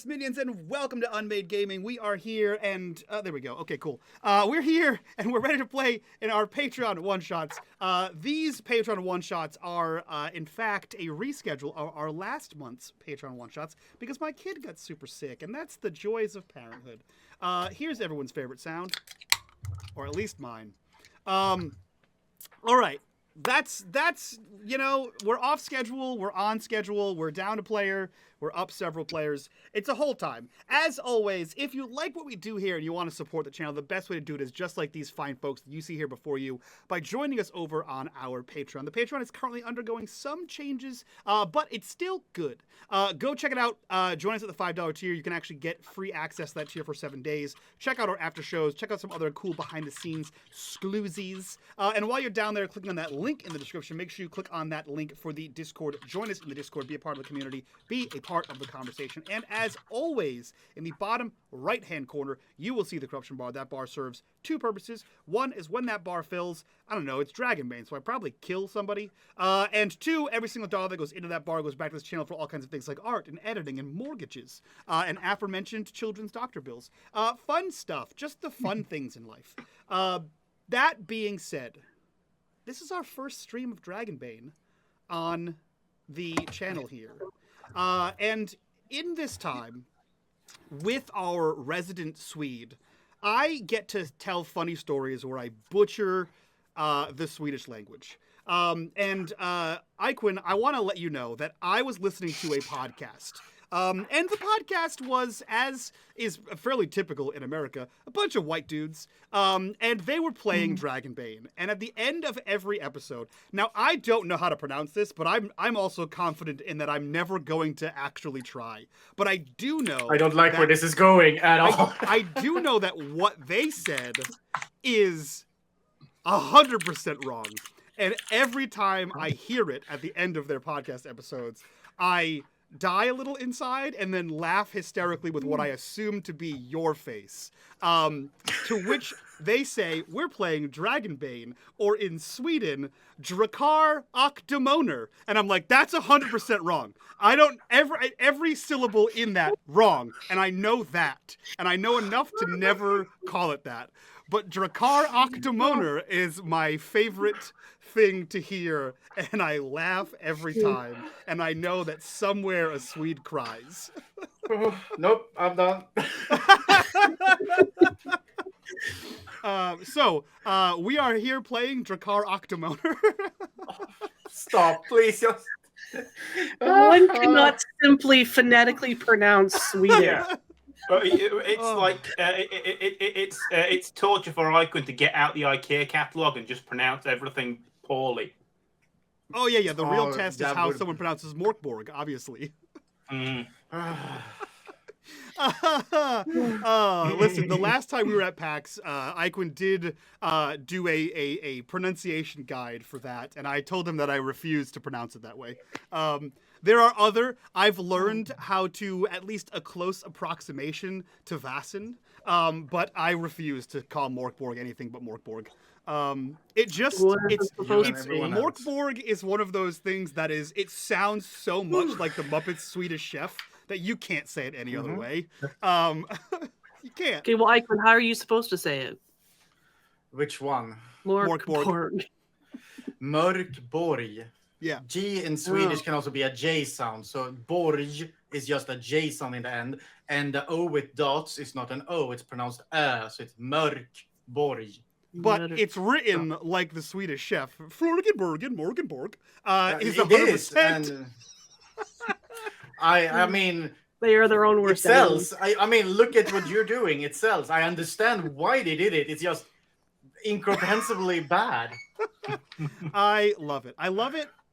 Christmas minions, and welcome to unMadeGaming. We are here, and there we go. Okay, cool. We're here, and we're ready to play in our Patreon one-shots. These Patreon one-shots are, in fact, a reschedule of our last month's Patreon one-shots because my kid got super sick, and that's the joys of parenthood. Here's everyone's favorite sound, or at least mine. All right. That's you know, we're off schedule, we're on schedule, we're down a player, we're up several players. It's a whole time. As always, if you like what we do here and you want to support the channel, the best way to do it is just like these fine folks that you see here before you by joining us over on our Patreon. The Patreon is currently undergoing some changes, but it's still good. Go check it out. Join us at the $5 tier. You can actually get free access to that tier for 7 days. Check out our after shows. Check out some other cool behind-the-scenes exclusives. And while you're down there clicking on that link in the description, make sure you click on that link for the Discord. Join us in the Discord. Be a part of the community. Be a part of the conversation. And as always, in the bottom right-hand corner, you will see the corruption bar. That bar serves two purposes. One is when that bar fills, I don't know, it's Dragonbane, so I probably kill somebody. And two, every single dollar that goes into that bar goes back to this channel for all kinds of things like art and editing and mortgages and aforementioned children's doctor bills. Fun stuff. Just the fun things in life. That being said, this is our first stream of Dragonbane on the channel here. And in this time, with our resident Swede, I get to tell funny stories where I butcher the Swedish language. And Eiquin, I want to let you know that I was listening to a podcast. And the podcast was, as is fairly typical in America, a bunch of white dudes. And they were playing Dragonbane. And at the end of every episode, now I don't know how to pronounce this, but I'm also confident in that I'm never going to actually try. But I do know I don't like where this is going at all. I do know that what they said is 100% wrong. And every time I hear it at the end of their podcast episodes, I die a little inside and then laugh hysterically with what I assume to be your face. To which they say, we're playing Dragonbane, or in Sweden, Drakar Akdemoner. And I'm like, that's 100% wrong. I don't, every syllable in that wrong. And I know that. And I know enough to never call it that. But Drakar Akdemoner is my favorite thing to hear, and I laugh every time. And I know that somewhere a Swede cries. Nope, I'm done. We are here playing Drakar Akdemoner. Stop, please. Just... One cannot simply phonetically pronounce Sweden. Yeah. It's torture for Icon to get out the IKEA catalog and just pronounce everything poorly. Oh yeah. The real test is how someone pronounces Morkborg, obviously. Mm. Listen, the last time we were at PAX, Eiquin did do a pronunciation guide for that, and I told him that I refused to pronounce it that way. There are I've learned how to at least a close approximation to Vassen, but I refuse to call Morkborg anything but Morkborg. Morkborg is one of those things that it sounds so much like the Muppets Swedish Chef that you can't say it any other way. You can't. Okay, well, Eichmann, how are you supposed to say it? Which one? Morkborg. Mörkborg. Yeah. G in Swedish can also be a J sound. So Borg is just a J sound in the end. And the O with dots is not an O, it's pronounced Ö. So it's Mörkborg. But it's written like the Swedish Chef. Morgenborg is 100%. It is. And I mean... They are their own worst. It sells. I mean, look at what you're doing. It sells. I understand why they did it. It's just incomprehensibly bad. I love it.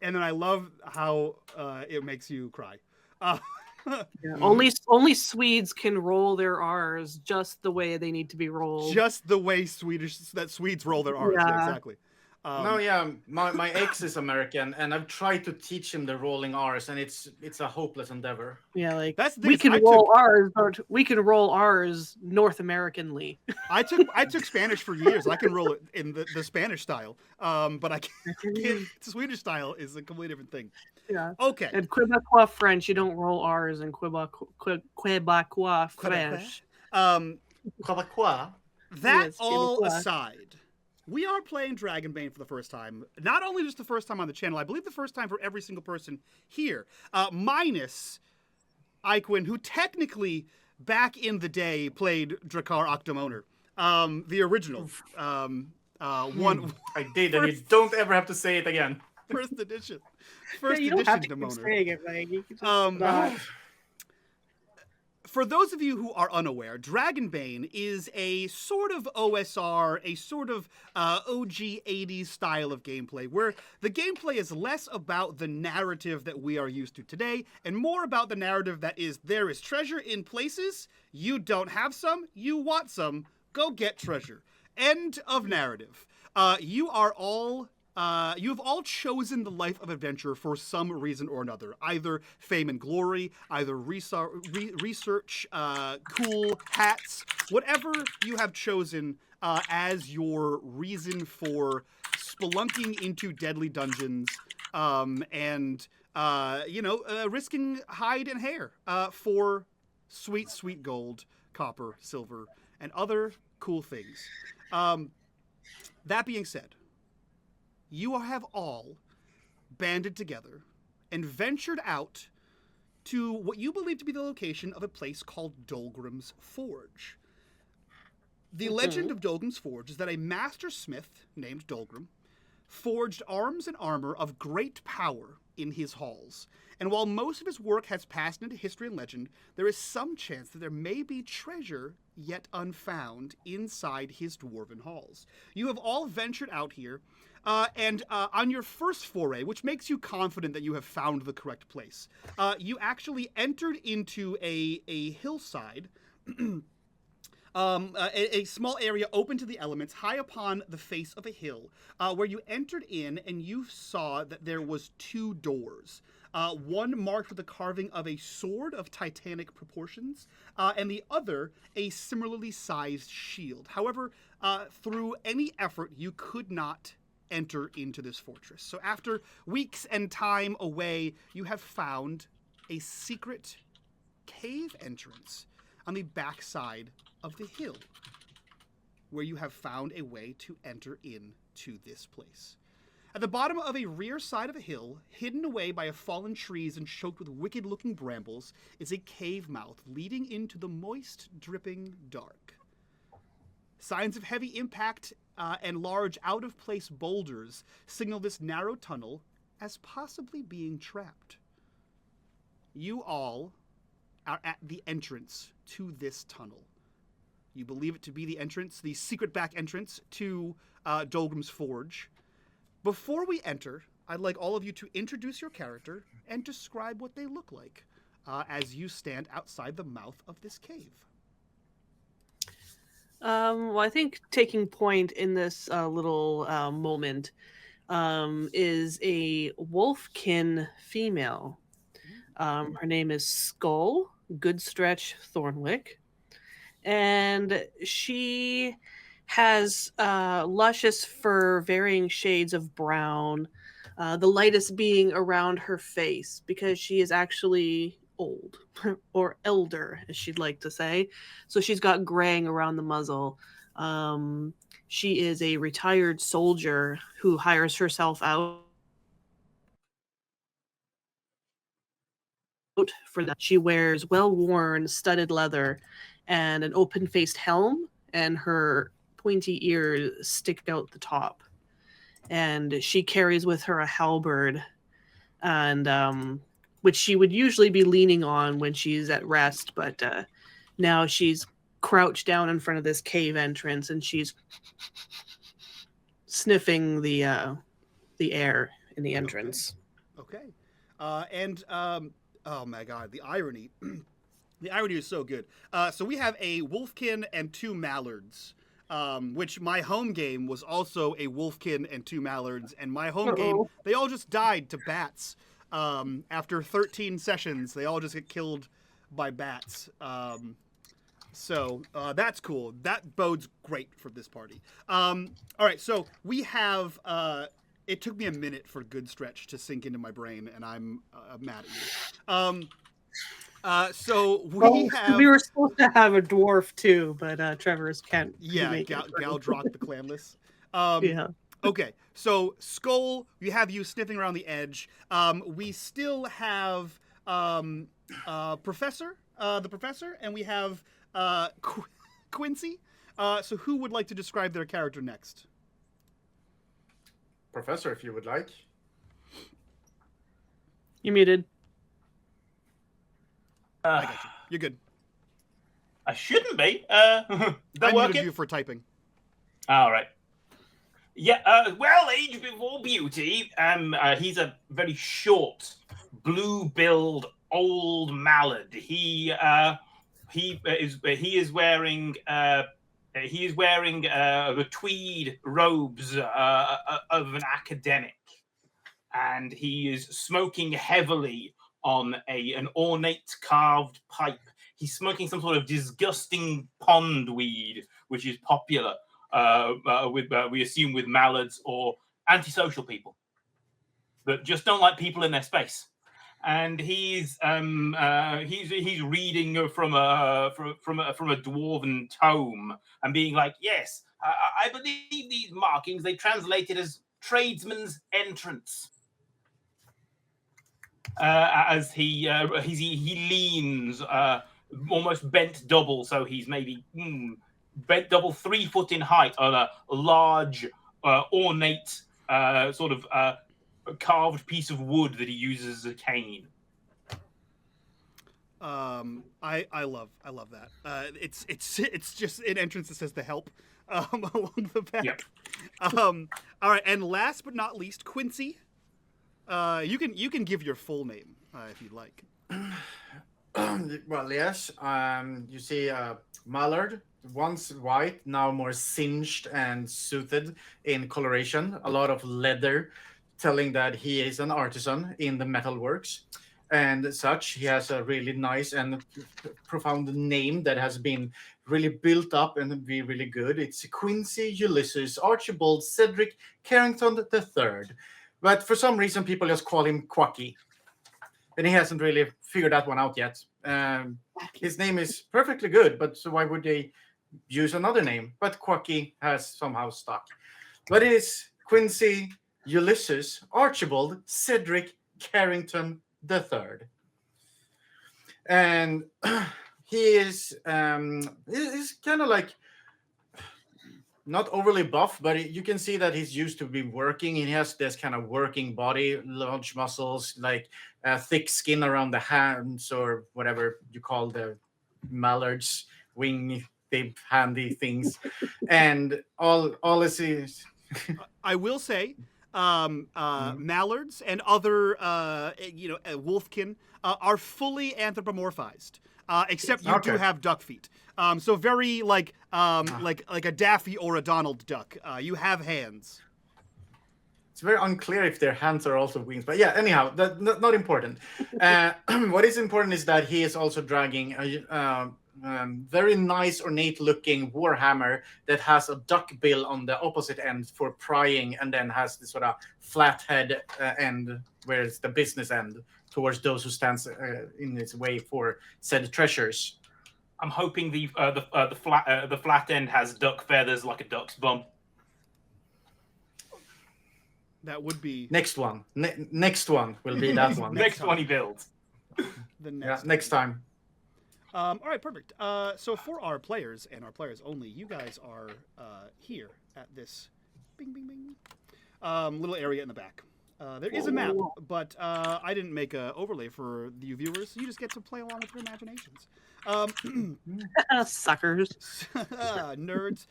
And then I love how it makes you cry. Yeah. Only Swedes can roll their R's just the way they need to be rolled. Just the way Swedes roll their R's. Yeah. Exactly. No, yeah, my ex is American, and I've tried to teach him the rolling R's, and it's a hopeless endeavor. Yeah, like That's the thing we is can I roll took- ours, but we can roll ours North Americanly. I took Spanish for years. I can roll it in the Spanish style, but I can't. Swedish style is a completely different thing. Yeah. Okay. And Quebecois French, you don't roll R's in Quebecois French. Quebecois. That Yes, all Quebecois. aside, we are playing Dragonbane for the first time. Not only just the first time on the channel, I believe the first time for every single person here, minus Iquin, who technically back in the day played Drakkar Octomoner, the original one. I did, and you don't ever have to say it again. First edition. Yeah, First you don't have edition to keep Demoner. saying it, like, you can just not. For those of you who are unaware, Dragonbane is a sort of OSR, a sort of OG 80s style of gameplay, where the gameplay is less about the narrative that we are used to today, and more about the narrative that is, there is treasure in places, you don't have some, you want some, go get treasure. End of narrative. You have all chosen the life of adventure for some reason or another. Either fame and glory, either research, cool hats, whatever you have chosen as your reason for spelunking into deadly dungeons and risking hide and hair for sweet, sweet gold, copper, silver, and other cool things. That being said, you have all banded together and ventured out to what you believe to be the location of a place called Dolgrim's Forge. The legend of Dolgrim's Forge is that a master smith named Dolgrim forged arms and armor of great power in his halls. And while most of his work has passed into history and legend, there is some chance that there may be treasure yet unfound inside his dwarven halls. You have all ventured out here, and on your first foray, which makes you confident that you have found the correct place, you actually entered into a hillside, a small area open to the elements, high upon the face of a hill, where you entered in and you saw that there was 2 doors. One marked with the carving of a sword of titanic proportions, and the other a similarly sized shield. However, through any effort, you could not enter into this fortress. So after weeks and time away, you have found a secret cave entrance on the backside of the hill, where you have found a way to enter into this place. At the bottom of a rear side of a hill, hidden away by fallen trees and choked with wicked-looking brambles, is a cave mouth leading into the moist, dripping dark. Signs of heavy impact and large, out-of-place boulders signal this narrow tunnel as possibly being trapped. You all are at the entrance to this tunnel. You believe it to be the entrance, the secret back entrance to Dolgrim's Forge. Before we enter, I'd like all of you to introduce your character and describe what they look like as you stand outside the mouth of this cave. Well, I think taking point in this little moment is a wolfkin female. Her name is Skull Goodstretch Thornwick, and she has luscious fur, varying shades of brown, the lightest being around her face because she is actually old or elder, as she'd like to say. So she's got graying around the muzzle. She is a retired soldier who hires herself out for that. She wears well-worn studded leather and an open-faced helm, and her pointy ears stick out the top. And she carries with her a halberd, and which she would usually be leaning on when she's at rest, but now she's crouched down in front of this cave entrance and she's sniffing the air in the entrance. Okay. Oh my god, the irony. The irony is so good. So we have a wolfkin and 2 mallards which my home game was also a wolfkin and 2 mallards, and my home game, Uh-oh. they all just died to bats. After 13 sessions, they all just get killed by bats. So that's cool. That bodes great for this party. All right, so we have. It took me a minute for good stretch to sink into my brain, and I'm mad at you. So we were supposed to have a dwarf too, but Trevor's can't. Yeah, Galdrock the Clanless. Yeah. Okay, so Skull, we have you sniffing around the edge. We still have Professor, the Professor, and we have Quincy. So who would like to describe their character next? Professor, if you would like. You muted. I got you. You're good. I shouldn't be. I That muted working? you for typing. All right. Yeah. Well, age before beauty. He's a very short, blue-billed old mallard. He is wearing the tweed robes of an academic, and he is smoking heavily on an ornate carved pipe. He's smoking some sort of disgusting pond weed, which is popular we assume with mallards or antisocial people that just don't like people in their space. And he's reading from a dwarven tome and being like, yes, I believe these markings they translated as tradesman's entrance. As he leans almost bent double, so he's maybe bent double 3 foot in height on a large ornate sort of carved piece of wood that he uses as a cane. I love that. It's just an entrance that says "to help" along the back. Yep. All right, and last but not least, Quincy. You can give your full name if you'd like. Well, yes. You see, mallard, once white, now more singed and soothed in coloration. A lot of leather, telling that he is an artisan in the metalworks. And such, he has a really nice and profound name that has been really built up and be really good. It's Quincy Ulysses Archibald Cedric Carrington III. But for some reason, people just call him Quacky. And he hasn't really figured that one out yet. His name is perfectly good, but so why would they use another name? But Quacky has somehow stuck. But it is Quincy Ulysses Archibald Cedric Carrington III. And he is he's kind of like not overly buff, but you can see that he's used to be working. He has this kind of working body, large muscles, like thick skin around the hands or whatever you call the mallards, wing, big handy things. And all is I will say, mallards and other wolfkin are fully anthropomorphized, except you do have duck feet. So very like a Daffy or a Donald duck. You have hands. It's very unclear if their hands are also wings, but yeah. Anyhow, that's not important. What is important is that he is also dragging a very nice, ornate-looking warhammer that has a duck bill on the opposite end for prying, and then has this sort of flat head end, where it's the business end towards those who stands in its way for said treasures. I'm hoping the flat end has duck feathers like a duck's bum. That would be Next one. Next one will be that one. Next one he builds. the next. Next time. All right, perfect. So for our players and our players only, you guys are here at this bing bing bing little area in the back. There is a map, but I didn't make an overlay for you viewers. You just get to play along with your imaginations. Suckers. Nerds.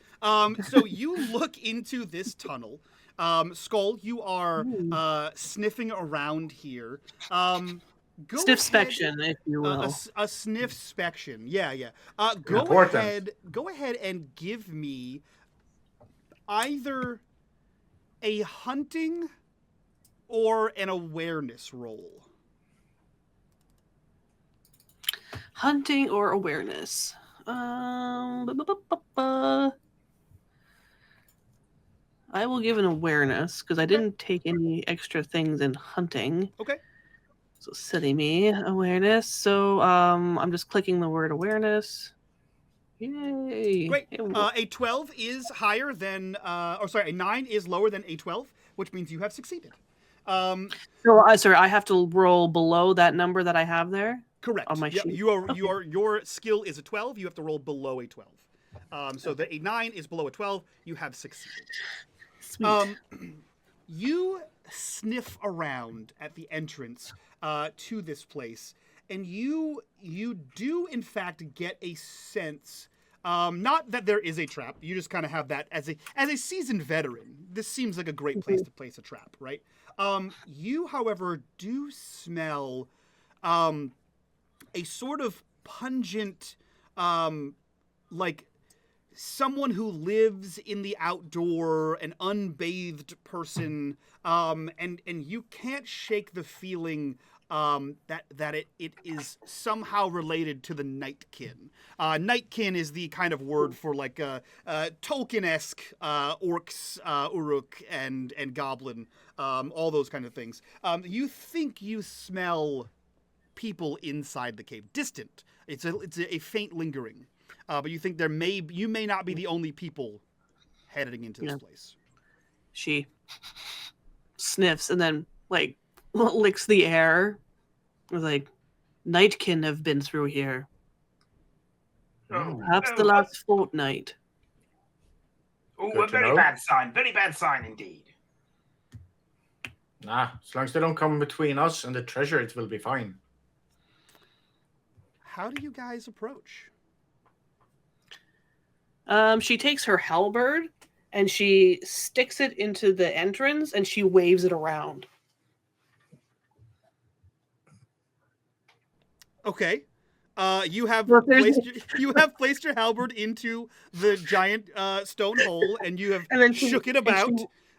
So you look into this tunnel. Skull, you are sniffing around here. Sniffspection, if you will. A sniffspection. Yeah. Go ahead and give me either a hunting or an awareness roll. Hunting or awareness. I will give an awareness because I didn't take any extra things in hunting. Okay. So silly me, awareness. So I'm just clicking the word awareness. Yay! Great. A 12 is higher than, a 9 is lower than a 12, which means you have succeeded. Sorry, I have to roll below that number that I have there. Correct. On my Yep, sheet. Your skill is a 12. You have to roll below a 12. So a 9 is below a 12. You have succeeded. Sweet. You sniff around at the entrance to this place, and you do in fact get a sense. Not that there is a trap. You just kind of have that as a seasoned veteran. This seems like a great place to place a trap, right? You, however, do smell a sort of pungent, like someone who lives in the outdoor, an unbathed person, and you can't shake the feeling that it is somehow related to the Nightkin. Nightkin is the kind of word for like Tolkien-esque orcs, Uruk, and goblin, all those kind of things. You think you smell people inside the cave, distant. It's a faint lingering, but you think you may not be the only people heading into this place. She sniffs and then like licks the air. Like, Nightkin have been through here. Perhaps the last fortnight. Oh, a very bad sign. Very bad sign indeed. Nah, as long as they don't come between us and the treasure, it will be fine. How do you guys approach? She takes her halberd and she sticks it into the entrance and she waves it around. Okay. You have placed your halberd into the giant stone hole, and you have shook it about.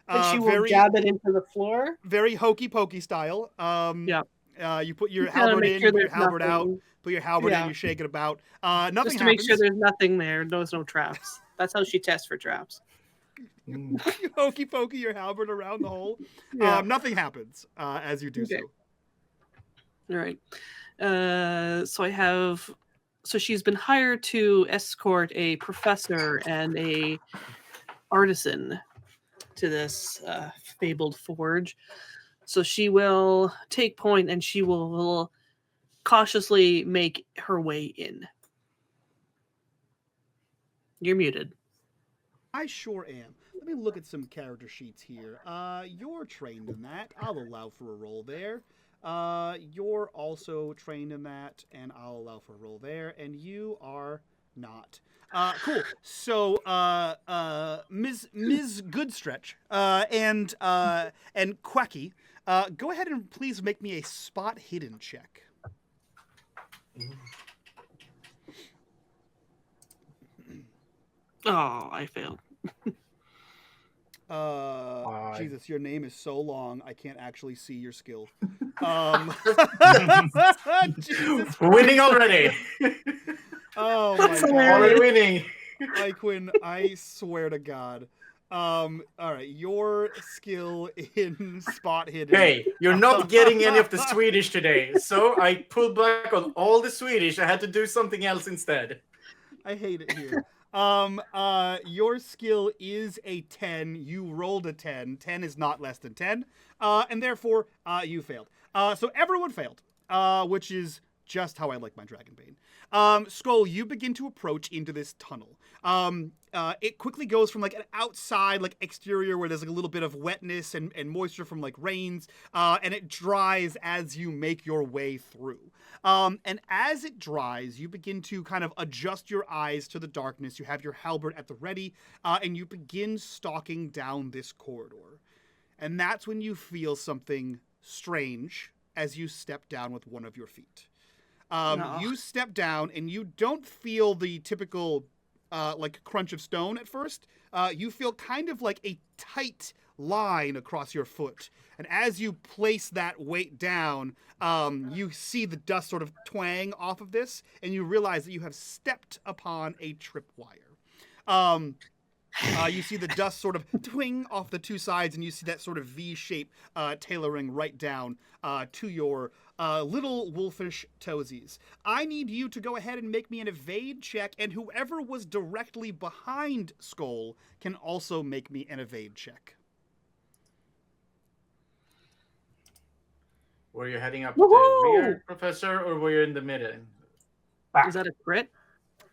And she will jab it into the floor. Very hokey pokey style. You put your halberd in, put your halberd out, put your halberd in, you shake it about. Nothing happens. Just to make sure there's nothing there. There's no traps. That's how she tests for traps. You hokey pokey your halberd around the hole. Nothing happens as you do so. All right. So she's been hired to escort a professor and a artisan to this fabled forge. So she will take point and she will cautiously make her way in. You're muted. I sure am. Let me look at some character sheets here. You're trained in that. I'll allow for a roll there. You're also trained in that, and I'll allow for a roll there, and you are not. Cool. So, Ms. Goodstretch, and Quacky, go ahead and please make me a spot hidden check. Oh, I failed. Jesus, your name is so long, I can't actually see your skill. Jesus We're winning already. Oh my God. Already winning. Quinn, I swear to God. All right, your skill in spot hidden. Hey, you're not getting any of the Swedish today, so I pulled back on all the Swedish. I had to do something else instead. I hate it here. Your skill is a 10. You rolled a 10. 10 is not less than 10. And therefore, you failed. So everyone failed, which is just how I like my Dragonbane. Skull, you begin to approach into this tunnel. It quickly goes from like an outside, like exterior where there's like a little bit of wetness and moisture from like rains, and it dries as you make your way through. And as it dries, you begin to kind of adjust your eyes to the darkness. You have your halberd at the ready, and you begin stalking down this corridor. And that's when you feel something strange as you step down with one of your feet. You step down, and you don't feel the typical crunch of stone at first, you feel kind of like a tight line across your foot. And as you place that weight down, you see the dust sort of twang off of this, and you realize that you have stepped upon a tripwire. You see the dust sort of twing off the two sides, and you see that sort of V-shape tailoring right down to your little wolfish toesies. I need you to go ahead and make me an evade check, and whoever was directly behind Skull can also make me an evade check. Were you heading up Woohoo! to the rear, Professor, or were you in the middle? Back. Is that a crit?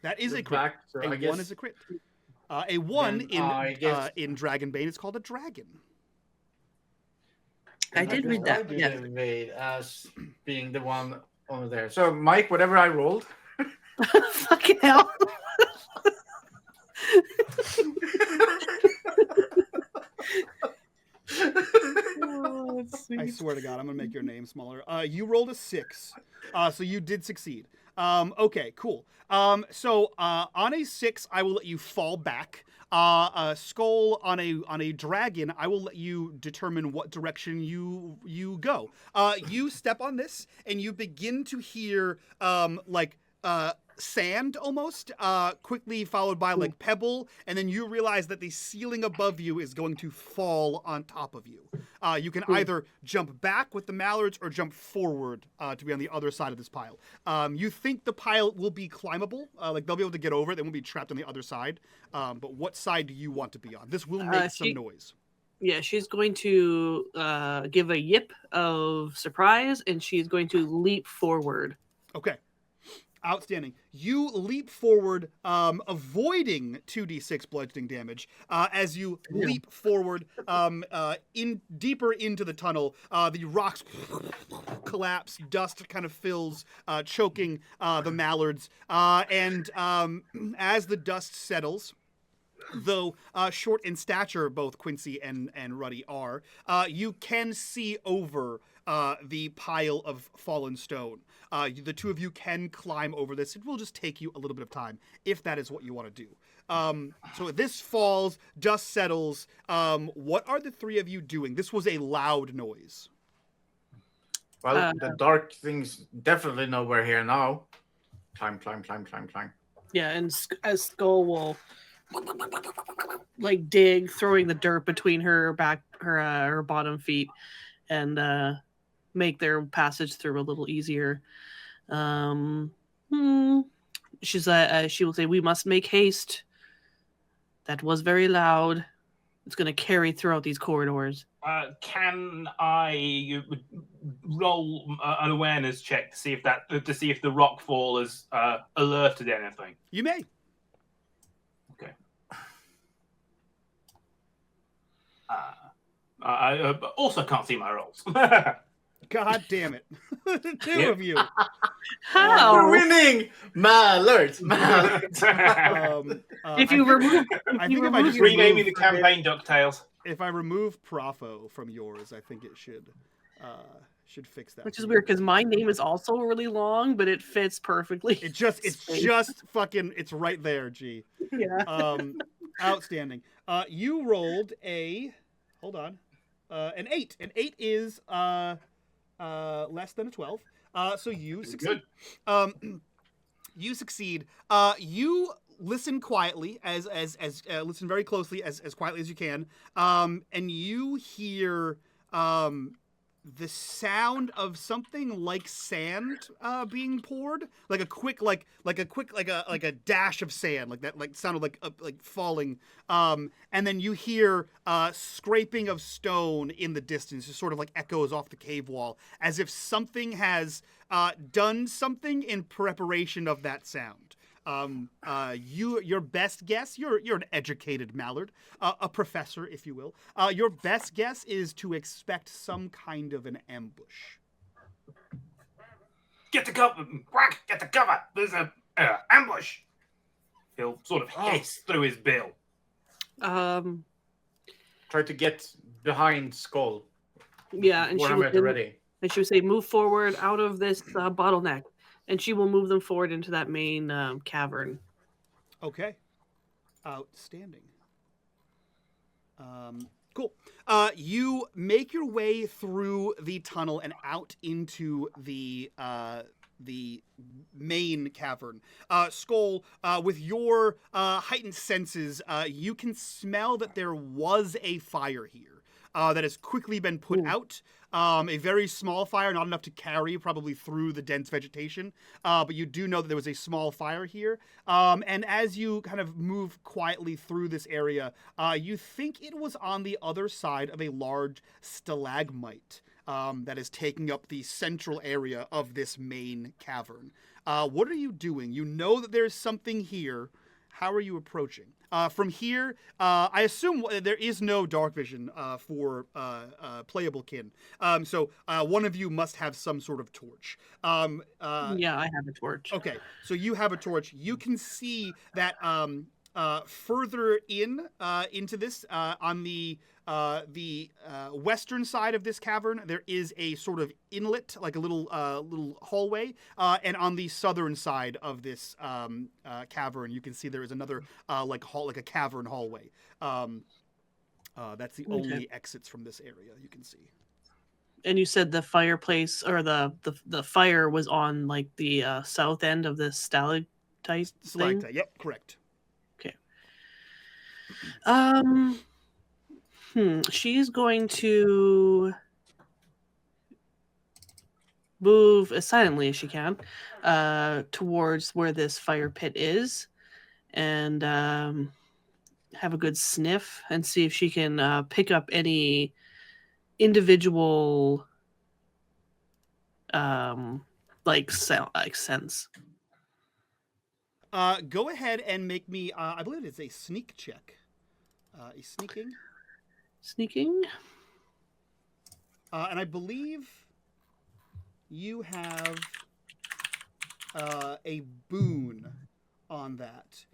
That is The a crit. back, so I A guess- 1 is a crit. A 1 Then I guess- in Dragonbane is called a dragon. I did read that. I do Yeah. the evade as being the one over there. So, Mike, whatever I rolled. Fucking hell. Oh, that's I sweet. swear to God, I'm gonna make your name smaller. You rolled a 6, so you did succeed. Okay, cool. So on a 6, I will let you fall back. Skull on a dragon, I will let you determine what direction you go. You step on this, and you begin to hear sand almost, quickly followed by like pebble, and then you realize that the ceiling above you is going to fall on top of you. You can either jump back with the mallards or jump forward to be on the other side of this pile. You think the pile will be climbable, like they'll be able to get over it, they won't be trapped on the other side. But what side do you want to be on? This will make some noise. Yeah, she's going to give a yip of surprise, and she's going to leap forward. Okay. Outstanding. You leap forward, avoiding 2d6 bludgeoning damage. As you leap forward, in deeper into the tunnel, the rocks collapse, dust kind of fills, choking the mallards. And as the dust settles, though short in stature, both Quincy and Ruddy are, you can see over the pile of fallen stone. The two of you can climb over this. It will just take you a little bit of time, if that is what you want to do. So this falls, dust settles. What are the three of you doing? This was a loud noise. Well, the dark things definitely know we're here now. Climb. Yeah, and as Skull will like dig, throwing the dirt between her bottom feet, and make their passage through a little easier. She will say, "We must make haste. That was very loud. It's going to carry throughout these corridors." Can I roll an awareness check to see if the rock fall has alerted anything? You may. Okay. I also can't see my rolls. God damn it. The two of you. How? We're winning! Mallard! If you remove, I think if I just renaming the remove, campaign DuckTales. if I remove Profo from yours, I think it should fix that. which for is you. weird because my name is also really long, but it fits perfectly. It's just fucking, it's right there, G. Yeah. Outstanding. You rolled an 8. An 8 is less than a 12. So you succeed. You succeed. You listen quietly as listen very closely as quietly as you can. And you hear the sound of something like sand being poured, like a quick like a dash of sand, like that, like sounded like falling. And then you hear scraping of stone in the distance, just sort of like echoes off the cave wall, as if something has done something in preparation of that sound. Your best guess, you're an educated mallard, a professor, if you will. Your best guess is to expect some kind of an ambush. Get the cover, Quack! Get the cover. There's a ambush. He'll sort of hiss through his bill. Try to get behind Skull. Yeah, and she Warhammer would, ready. and she would say, "Move forward out of this bottleneck," and she will move them forward into that main cavern. Okay, Outstanding. Cool. You make your way through the tunnel and out into the main cavern. Skull, with your heightened senses, you can smell that there was a fire here that has quickly been put out. A very small fire, not enough to carry probably through the dense vegetation, but you do know that there was a small fire here. And as you kind of move quietly through this area, you think it was on the other side of a large stalagmite that is taking up the central area of this main cavern. What are you doing? You know that there's something here. How are you approaching? From here, I assume there is no dark vision for playable kin. So one of you must have some sort of torch. Yeah, I have a torch. Okay, so you have a torch. You can see that further into this, on the western side of this cavern, there is a sort of inlet, like a little hallway, and on the southern side of this cavern, you can see there is another like a cavern hallway. That's the only exits from this area you can see. And you said the fireplace or the fire was on like the south end of the stalactite thing? Yep, correct. Okay. She's going to move as silently as she can towards where this fire pit is, and have a good sniff and see if she can pick up any individual sense. Go ahead and make me, I believe it's a sneak check. A sneaking. And I believe you have a boon on that.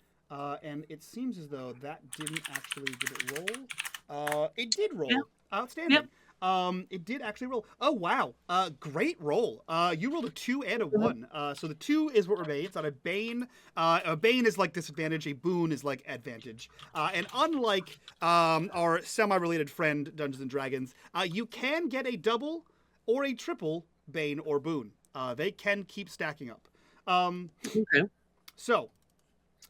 And it seems as though that did it roll? It did roll. Yeah. Outstanding. Yep. It did actually roll. Oh, wow. Great roll. You rolled a 2 and a 1. So the 2 is what remains on a Bane. A Bane is like disadvantage. A boon is like advantage. And unlike our semi-related friend, Dungeons & Dragons, you can get a double or a triple Bane or boon. They can keep stacking up. Okay. So,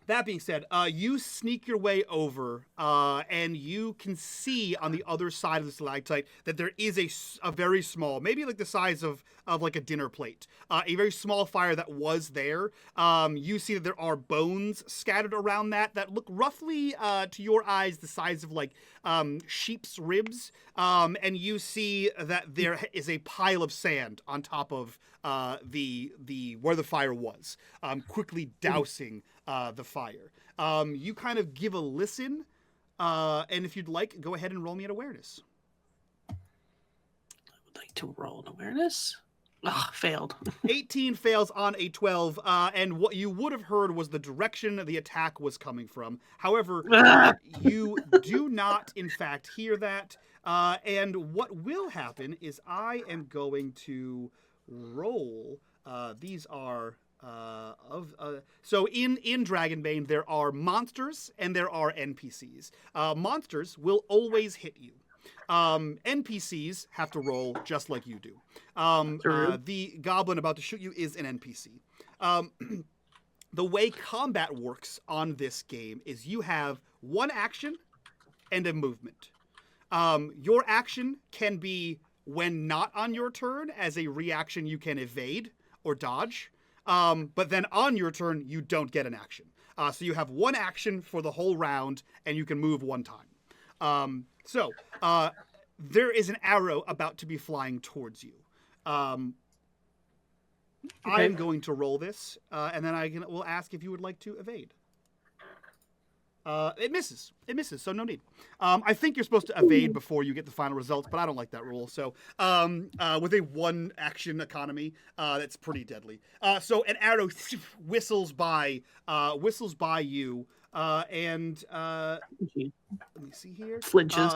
that being said, you sneak your way over, and you can see on the other side of the stalactite that there is a very small, maybe like the size of like a dinner plate, a very small fire that was there. You see that there are bones scattered around that look roughly, to your eyes, the size of like sheep's ribs. And you see that there is a pile of sand on top of the where the fire was, quickly dousing the fire. You kind of give a listen, and if you'd like, go ahead and roll me an awareness. I would like to roll an awareness. Failed. 18 fails on a 12, and what you would have heard was the direction the attack was coming from. However, you do not, in fact, hear that, and what will happen is I am going to roll. These are so in Dragonbane there are monsters and there are NPCs. Monsters will always hit you. NPCs have to roll just like you do. The goblin about to shoot you is an NPC. The way combat works on this game is you have one action and a movement. Your action can be when not on your turn. As a reaction, you can evade or dodge. But then on your turn, you don't get an action. So you have one action for the whole round, and you can move one time. So there is an arrow about to be flying towards you. I am going to roll this, and then we'll ask if you would like to evade. It misses. So no need. I think you're supposed to evade before you get the final results, but I don't like that rule. So with a one action economy, that's pretty deadly. So an arrow whistles by you, and let me see here. Flinches.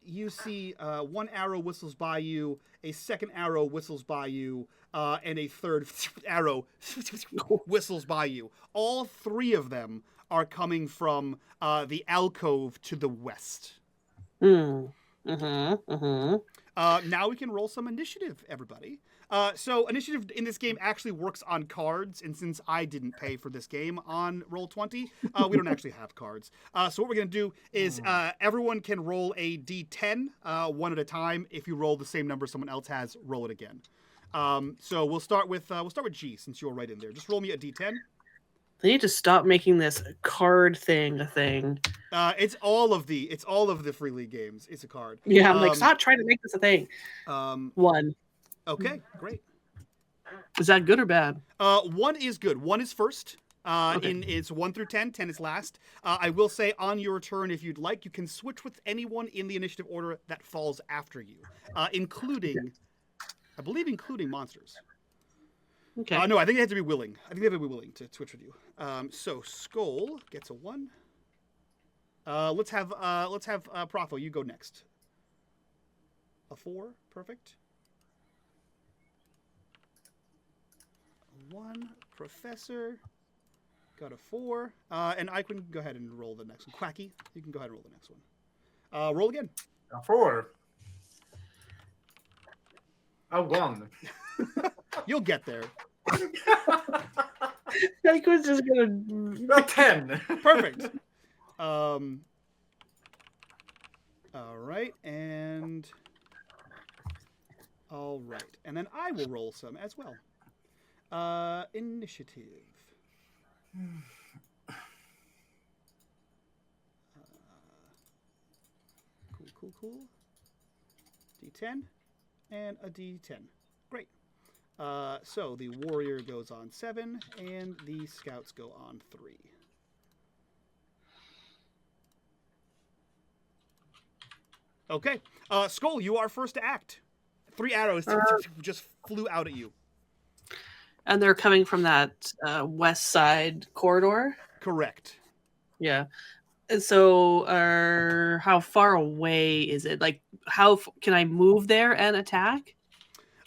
You see one arrow whistles by you, a second arrow whistles by you, and a third arrow whistles by you. All three of them are coming from the alcove to the west. Mm. Mm-hmm. Mm-hmm. Now we can roll some initiative, everybody. So initiative in this game actually works on cards, and since I didn't pay for this game on Roll20, we don't actually have cards. So what we're going to do is everyone can roll a d10 one at a time. If you roll the same number someone else has, roll it again. So we'll start with G, since you're right in there. Just roll me a d10. They need to stop making this card thing a thing. It's all of the Free League games. It's a card. Yeah, I'm like, stop trying to make this a thing. 1. Okay, great. Is that good or bad? 1 is good. 1 is first. Okay. It's 1 through 10. 10 is last. I will say on your turn, if you'd like, you can switch with anyone in the initiative order that falls after you, including monsters. Okay. No, I think they have to be willing. I think they have to be willing to switch with you. So Skull gets a 1. Let's have Profo. You go next. A 4, perfect. 1, Professor got a 4, and I can go ahead and roll the next one. Quacky, you can go ahead and roll the next one. Roll again. A 4. A 1. You'll get there. I was just gonna. A 10. Perfect. All right, and then I will roll some as well. Initiative. Cool. D10 and a D10. Great. So the warrior goes on 7, and the scouts go on 3. Okay. Skull, you are first to act. 3 arrows just flew out at you. And they're coming from that west side corridor? Correct. Yeah. And so how far away is it? Like, how can I move there and attack?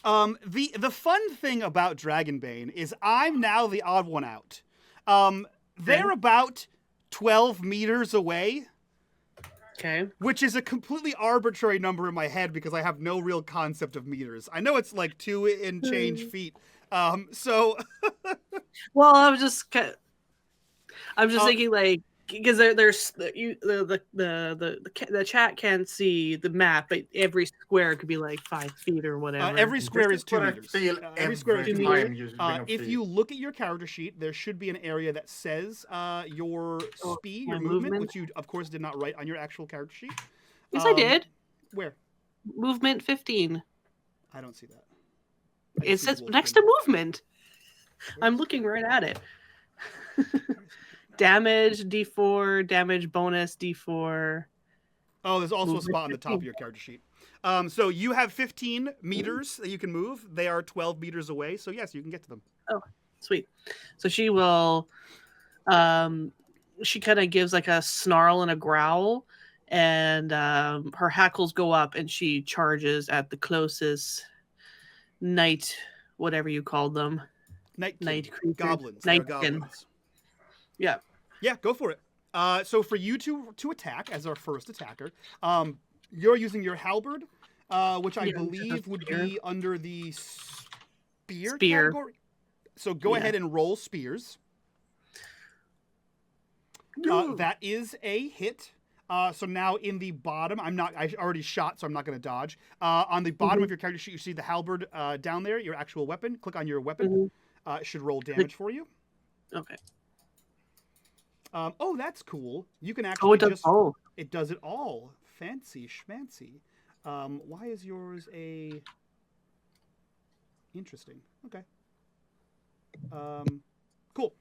The fun thing about Dragonbane is I'm now the odd one out. They're about 12 meters away. Okay. Which is a completely arbitrary number in my head because I have no real concept of meters. I know it's like 2 and change feet. So. Well, I'm just thinking like, because there's the chat can't see the map, but every square could be like 5 feet or whatever. Every square is 2 meters. Every square is 2 meters. If you look at your character sheet, there should be an area that says your speed, your movement, which you of course did not write on your actual character sheet. Yes, I did. Where? Movement 15. I don't see that. It says next to movement. I'm looking right at it. Damage D4, damage bonus D4. Oh, there's also a spot on the top of your character sheet. So you have 15 meters that you can move. They are 12 meters away. So yes, you can get to them. Oh, sweet. So she will, she kind of gives like a snarl and a growl, and her hackles go up, and she charges at the closest night, whatever you called them. Night creature. Goblins. Goblins. Yeah. Yeah, go for it. So for you to attack as our first attacker, you're using your halberd, which I believe would be under the spear category. So go ahead and roll spears. That is a hit. So now in the bottom, I already shot, so I'm not going to dodge. On the bottom of your character sheet, you see the halberd down there, your actual weapon. Click on your weapon. It should roll damage for you. Okay. Oh, that's cool. You can actually it does it all. Fancy schmancy. Why is yours a... Interesting. Okay. Cool.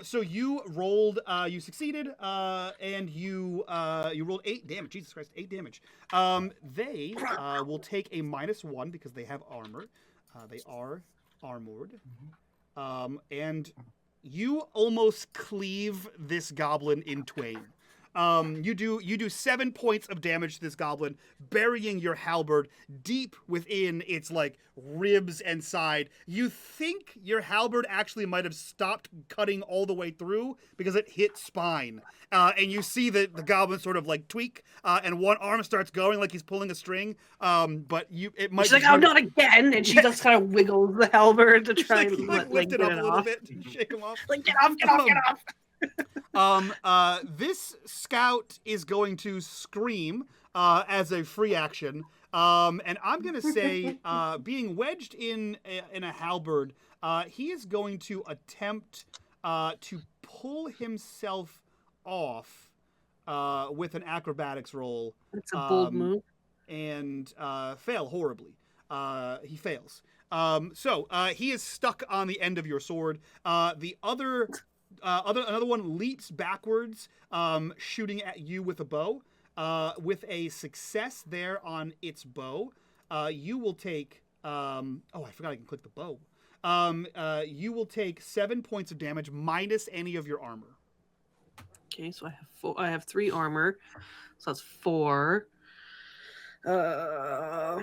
So you rolled, you succeeded, and you rolled 8 damage. Jesus Christ, 8 damage. They will take a -1 because they have armor. They are armored. And you almost cleave this goblin in twain. You do 7 points of damage to this goblin, burying your halberd deep within its like ribs and side. You think your halberd actually might have stopped cutting all the way through because it hit spine. And you see the goblin sort of like tweak, and one arm starts going like he's pulling a string. But it might. She's like, "Oh, not again!" And she just kind of wiggles the halberd to try and lift it up a little off. bit, shake him off. Like, get off, get off, get off. This scout is going to scream as a free action, and I'm gonna say, being wedged in a halberd, he is going to attempt to pull himself off with an acrobatics roll. It's a bold move, and fail horribly. He fails. So he is stuck on the end of your sword. The another one leaps backwards, shooting at you with a bow. With a success there on its bow, you will take. I forgot I can click the bow. You will take 7 points of damage minus any of your armor. Okay, so I have 3 armor, so that's 4. So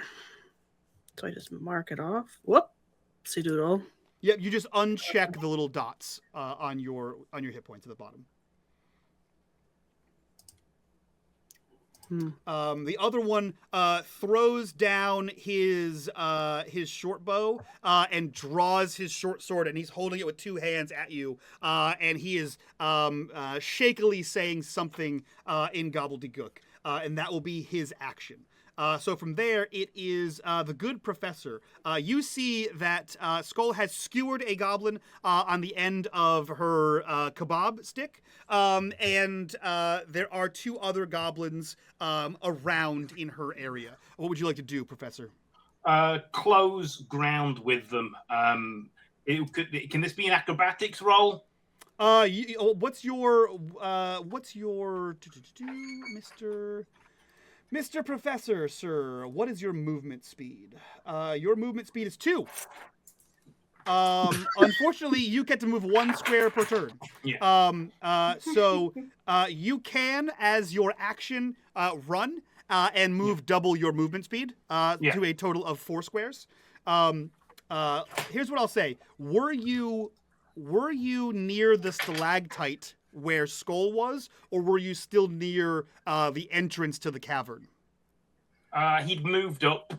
I just mark it off. Whoopsie doodle. Yep, you just uncheck the little dots on your hit points at the bottom. The other one throws down his short bow and draws his short sword, and he's holding it with 2 hands at you, and he is shakily saying something in gobbledygook, and that will be his action. So from there, it is the good professor. You see that Skull has skewered a goblin on the end of her kebab stick, and there are 2 other goblins around in her area. What would you like to do, Professor? Close ground with them. Can this be an acrobatics roll? What's your Mr. Professor, sir, what is your movement speed? Your movement speed is 2. Unfortunately, you get to move 1 square per turn. Yeah. So you can, as your action, run and move double your movement speed to a total of 4 squares. Here's what I'll say: Were you near the stalactite where Skull was, or were you still near the entrance to the cavern? He'd moved up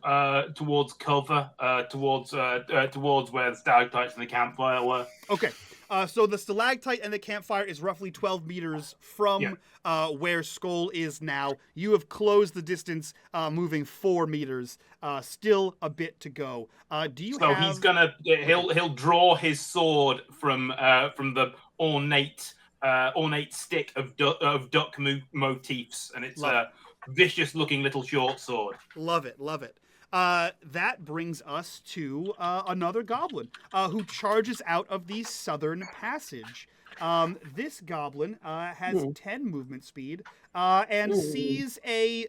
towards cover, towards where the stalactites and the campfire were. Okay. So the stalactite and the campfire is roughly 12 meters from where Skull is now. You have closed the distance, moving 4 meters. Still a bit to go. Do you So have... he's gonna he'll draw his sword from the ornate stick of duck motifs, and it's a vicious looking little short sword. Love it. That brings us to another goblin who charges out of the southern passage. This goblin has 10 movement speed and sees a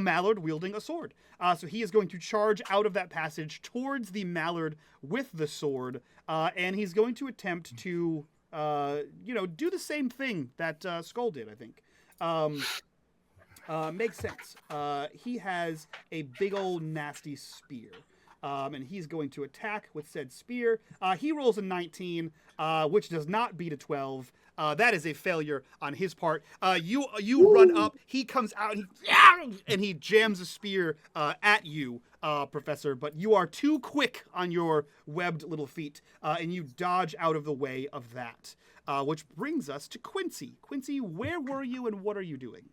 mallard wielding a sword. So he is going to charge out of that passage towards the mallard with the sword, and he's going to attempt to do the same thing that Skull did, I think. Makes sense. He has a big old nasty spear, and he's going to attack with said spear. He rolls a 19, which does not beat a 12. That is a failure on his part. You run up. He comes out and he jams a spear at you, Professor. But you are too quick on your webbed little feet, and you dodge out of the way of that. Which brings us to Quincy. Quincy, where were you and what are you doing?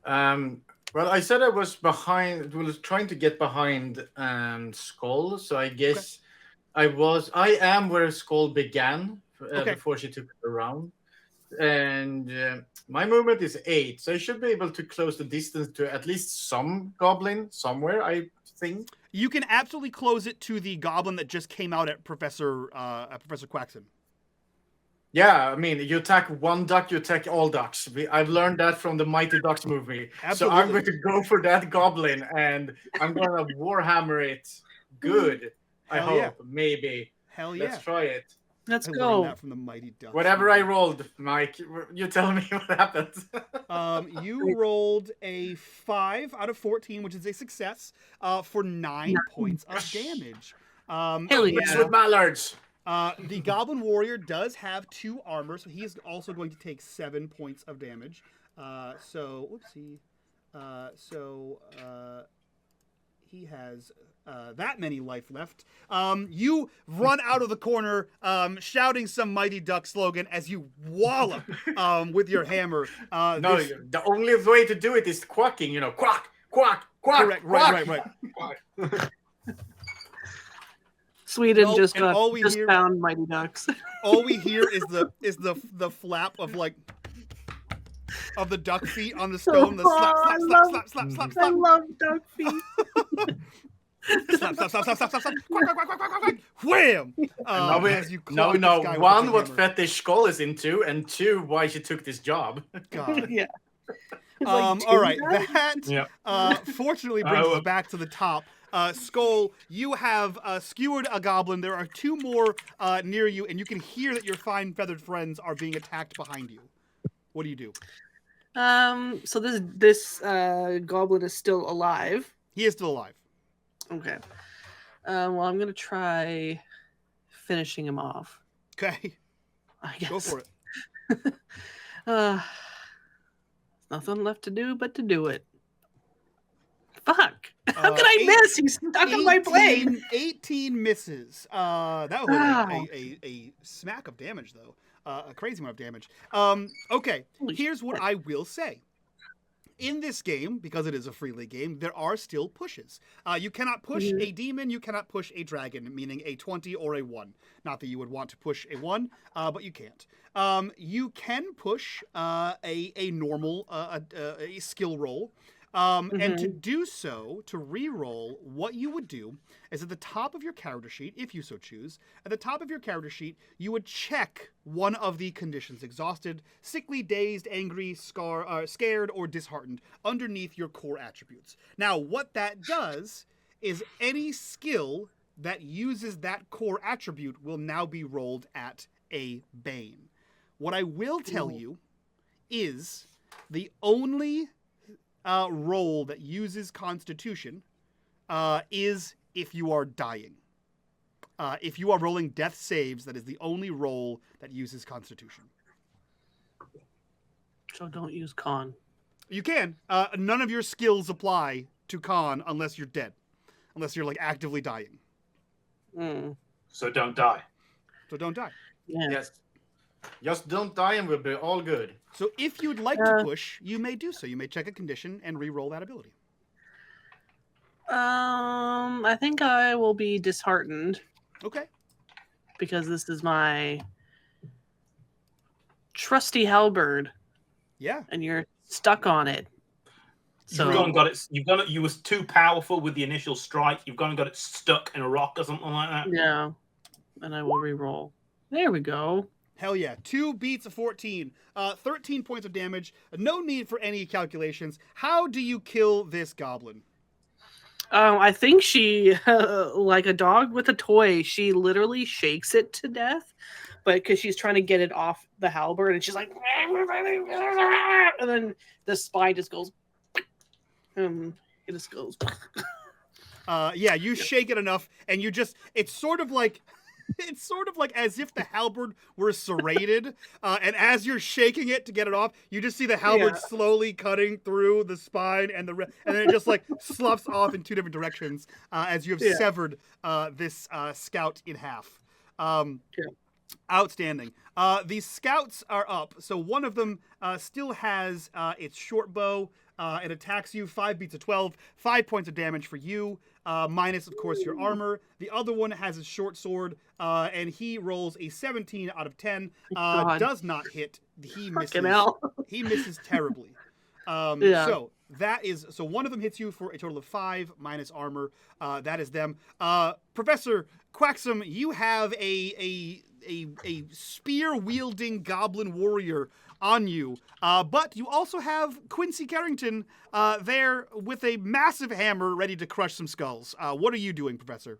Well, I said I was trying to get behind Skull, so I guess I am where Skull began before she took it around. And my movement is 8, so I should be able to close the distance to at least some goblin somewhere, I think. You can absolutely close it to the goblin that just came out at Professor Quaxon. Yeah, I mean, you attack one duck, you attack all ducks. I've learned that from the Mighty Ducks movie. Absolutely. So I'm going to go for that goblin, and I'm going to Warhammer it good. I hope, maybe. Hell yeah. Let's try it. Let's I go. learned that from the Mighty Ducks. Whatever I rolled, Mike, you tell me what happened. You rolled a 5 out of 14, which is a success, for 9 points of damage. Hell What's yeah. with mallards? The Goblin Warrior does have 2 armor, so he is also going to take 7 points of damage. He has that many life left. You run out of the corner, shouting some Mighty Duck slogan as you wallop with your hammer. No, the only way to do it is quacking. Quack, quack, quack. Correct. Quack. Right. Sweden And just hear, found Mighty Ducks. all we hear is the flap of the duck feet on the stone. The slap. I love duck feet. Slap. Quack. Wham! As you Now we clog know this guy with one the what hammer. fetish Skull is into, and 2 why she took this job. God. Yeah. All right. That fortunately brings Oh. us back to the top. Skull, you have skewered a goblin. There are 2 more near you, and you can hear that your fine feathered friends are being attacked behind you. What do you do? So this goblin is still alive. He is still alive. Okay. Well, I'm gonna try finishing him off. Okay, I guess. go for it. Nothing left to do but to do it. Fuck! How Uh, could I eight- miss? He's stuck on my blade. 18 misses. That was Wow. a smack of damage, though. A crazy amount of damage. Okay, Holy here's what shit. I will say. In this game, because it is a free league game, there are still pushes. You cannot push a demon, you cannot push a dragon, meaning a 20 or a 1. Not that you would want to push a 1, but you can't. You can push a normal a skill roll. And to do so, to re-roll, what you would do is at the top of your character sheet, if you so choose, at the top of your character sheet, you would check one of the conditions: exhausted, sickly, dazed, angry, scared, or disheartened, underneath your core attributes. Now, what that does is any skill that uses that core attribute will now be rolled at a Bane. What I will tell you is the only roll that uses Constitution is if you are dying. If you are rolling death saves, that is the only roll that uses Constitution. So don't use con. You can. None of your skills apply to Con unless you're dead. Unless you're, like, actively dying. Mm. So don't die. So don't die. Yeah. Yes. Just don't die and we'll be all good. So if you'd like to push, you may do so. You may check a condition and re-roll that ability. I think I will be disheartened Okay. because this is my trusty halberd, Yeah. and you're stuck on it. So You've gone and got it. You was too powerful with the initial strike. You've gone and got it stuck in a rock or something like that. yeah, and I will re-roll. There we go. Hell yeah. 2 beats of 14. 13 points of damage. No need for any calculations. How do you kill this goblin? I think she, like a dog with a toy, she literally shakes it to death, but because she's trying to get it off the halberd, and she's like, and then the spine just goes, it just goes. Yeah, you shake it enough, and it's sort of like as if the halberd were serrated, and as you're shaking it to get it off, you just see the halberd slowly cutting through the spine, and then it just like sloughs off in 2 different directions as you have severed this scout in half. Outstanding. These scouts are up, so one of them still has its short bow. It attacks you, 5 beats of 12, 5 points of damage for you, minus, of course, your armor. The other one has a short sword, and he rolls a 17 out of 10. Does not hit. He misses. He misses terribly. So one of them hits you for a total of 5 minus armor. That is them. Professor Quaxum, you have a spear wielding goblin warrior on you, but you also have Quincy Carrington there with a massive hammer ready to crush some skulls. What are you doing, Professor?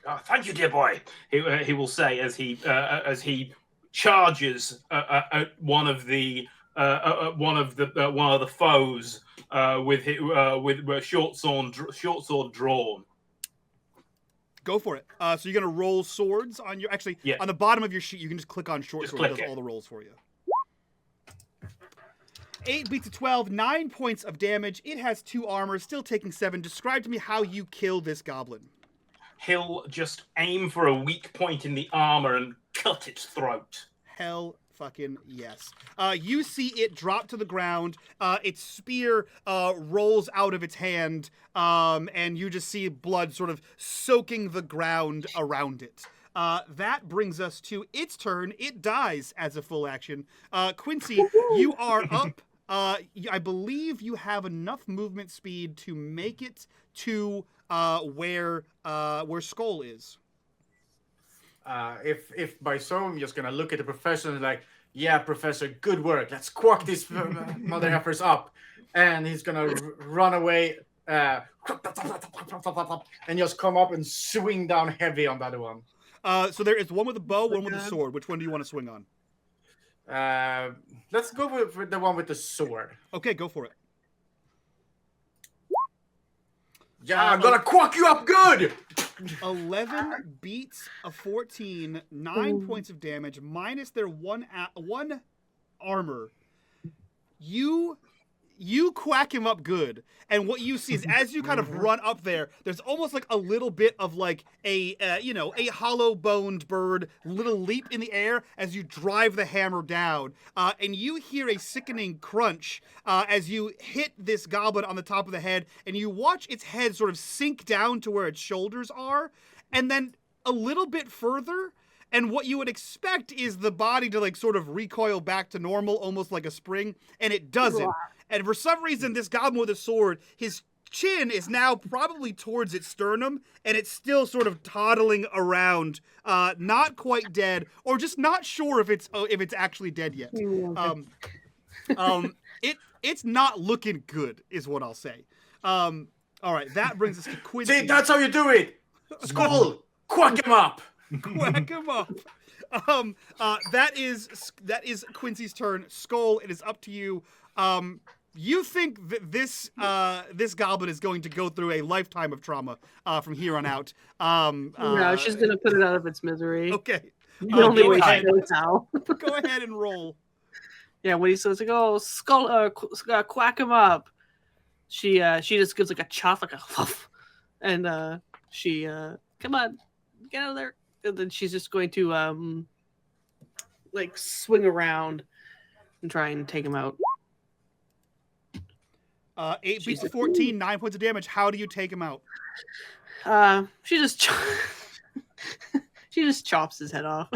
Oh, thank you, dear boy. He will say as he charges at one of the foes with short sword drawn. Go for it. So you're gonna roll swords on your. Actually, Yeah. on the bottom of your sheet, you can just click on short Just sword. It click does it. all the rolls for you. 8 beats a 12, 9 points of damage. It has 2 armor, still taking 7. Describe to me how you kill this goblin. He'll just aim for a weak point in the armor and cut its throat. Hell fucking yes. You see it drop to the ground. Its spear rolls out of its hand, and you just see blood sort of soaking the ground around it. That brings us to its turn. It dies as a full action. Quincy, you are up. I believe you have enough movement speed to make it to where Skull is. If by so I'm just gonna look at the professor and like, yeah, professor, good work. Let's quack these mother effers up, and he's gonna run away and just come up and swing down heavy on the other one. So there is one with a bow, one with a sword. Which one do you want to swing on? Let's go with the one with the sword. Okay, go for it. Yeah, I'm gonna quack you up good. 11 beats a 14, 9 points of damage, minus their one armor. You quack him up good, and what you see is as you kind of run up there, there's almost like a little bit of like a hollow-boned bird little leap in the air as you drive the hammer down, and you hear a sickening crunch as you hit this goblin on the top of the head, and you watch its head sort of sink down to where its shoulders are, and then a little bit further. And what you would expect is the body to like sort of recoil back to normal, almost like a spring, and it doesn't. And for some reason, this goblin with a sword, his chin is now probably towards its sternum, and it's still sort of toddling around, not quite dead, or just not sure if it's actually dead yet. It's not looking good, is what I'll say. All right, that brings us to Quincy. See, that's how you do it. Skull, quack him up. Quack him up. That is Quincy's turn. Skull, it is up to you. You think that this goblin is going to go through a lifetime of trauma from here on out. No, she's gonna put it out of its misery. Okay. The only way ahead. she knows how. Go ahead and roll. Yeah, when he says like, "Oh, Skull, quack him up," she just gives like a chuff, like a huff, and she come on, get out of there. And then she's just going to like swing around and try and take him out. 8 beats to 14, 9 points of damage. How do you take him out? She just she just chops his head off.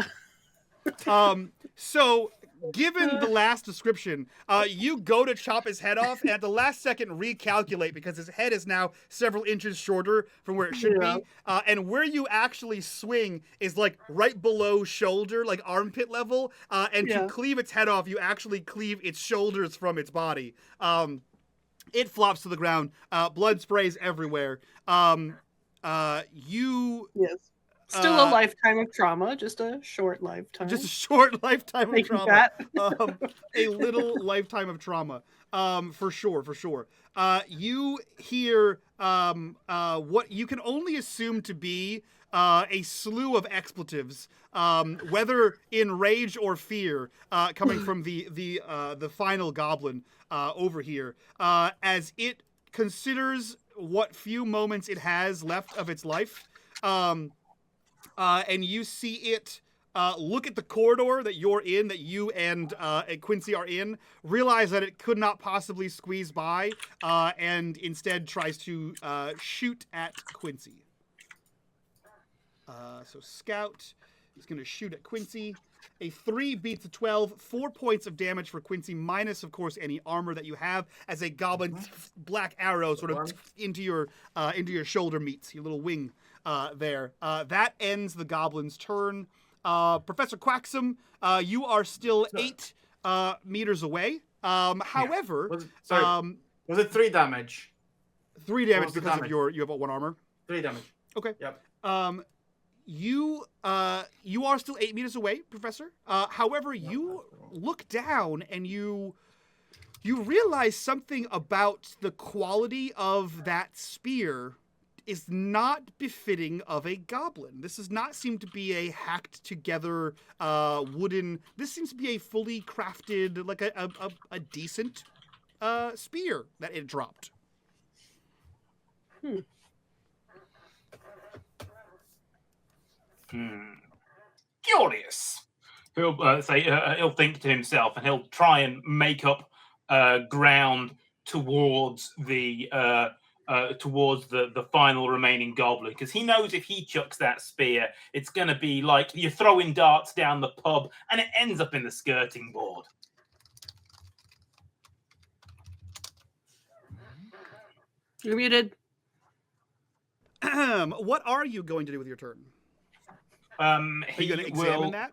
So given the last description, you go to chop his head off, and at the last second recalculate because his head is now several inches shorter from where it should be. And where you actually swing is like right below shoulder, like armpit level. And to cleave its head off, you actually cleave its shoulders from its body. It flops to the ground. Blood sprays everywhere. Still a lifetime of trauma, just a short lifetime. Just a short lifetime of trauma. A little lifetime of trauma. For sure. You hear what you can only assume to be a slew of expletives, whether in rage or fear, coming from the final goblin over here, as it considers what few moments it has left of its life. And you see it look at the corridor that you're in, that you and Quincy are in, realize that it could not possibly squeeze by, and instead tries to shoot at Quincy. So Scout is going to shoot at Quincy. A 3 beats a 12, 4 points of damage for Quincy, minus, of course, any armor that you have, as a goblin black arrow sort of into your shoulder meets, your little wing there. That ends the goblin's turn. Professor Quaxum, you are still 8 meters away. However, was it 3 damage? 3 damage because of you have 1 armor. 3 damage. Okay. Yep. you are still 8 meters away, Professor. However, you look down and you realize something about the quality of that spear is not befitting of a goblin. This does not seem to be a hacked together wooden. This seems to be a fully crafted, like a decent spear that it dropped. Curious. He'll say he'll think to himself, and he'll try and make up ground towards the final remaining goblin, because he knows if he chucks that spear, it's going to be like you're throwing darts down the pub, and it ends up in the skirting board. You're muted. What are you going to do with your turn? Are you going to examine that?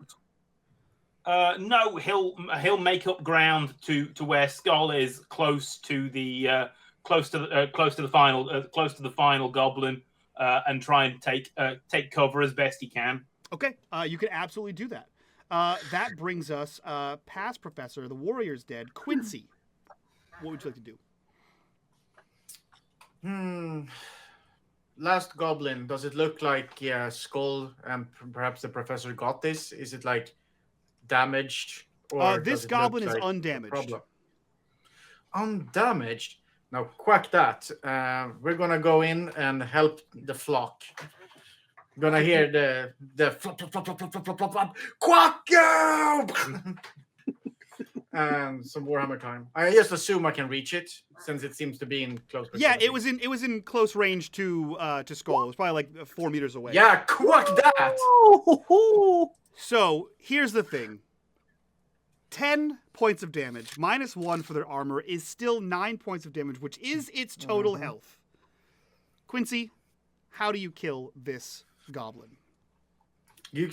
No, he'll make up ground to where Skull is close to the final goblin, and try and take cover as best he can. Okay, you can absolutely do that. That brings us past Professor, the warrior's dead, Quincy. What would you like to do? Last goblin, does it look like Skull and perhaps the professor got this? Is it like damaged? Or this goblin is undamaged. Problem? Undamaged? Now quack that. We're gonna go in and help the flock. Gonna hear the flop flop flop flop flop flop flop flop. Quack you! And some Warhammer time. I just assume I can reach it since it seems to be in close proximity. Yeah, it was in close range to Skull. It was probably like 4 meters away. Yeah, quack that! So here's the thing: 10 points of damage minus 1 for their armor is still 9 points of damage, which is its total health. Quincy, how do you kill this goblin? You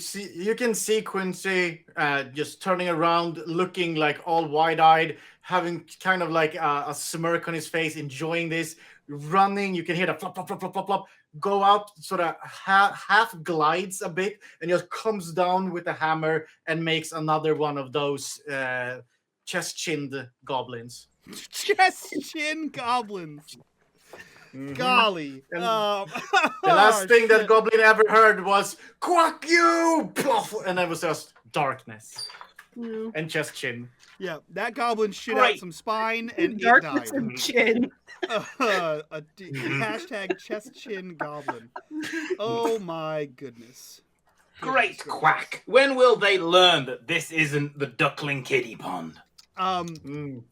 can see Quincy just turning around, looking like all wide-eyed, having kind of like a smirk on his face, enjoying this, running. You can hear the flop, flop, flop, flop, flop, flop, go out, sort of half glides a bit, and just comes down with a hammer and makes another one of those chest-chinned goblins. Chest-chin goblins. Golly. The last thing that goblin ever heard was "Quack you!" and it was just darkness and chest chin. Yeah, that goblin shit out some spine and Darkness it died. and chin. Hashtag chest chin goblin. Oh my goodness. Great quack. When will they learn that this isn't the duckling kiddie pond? True,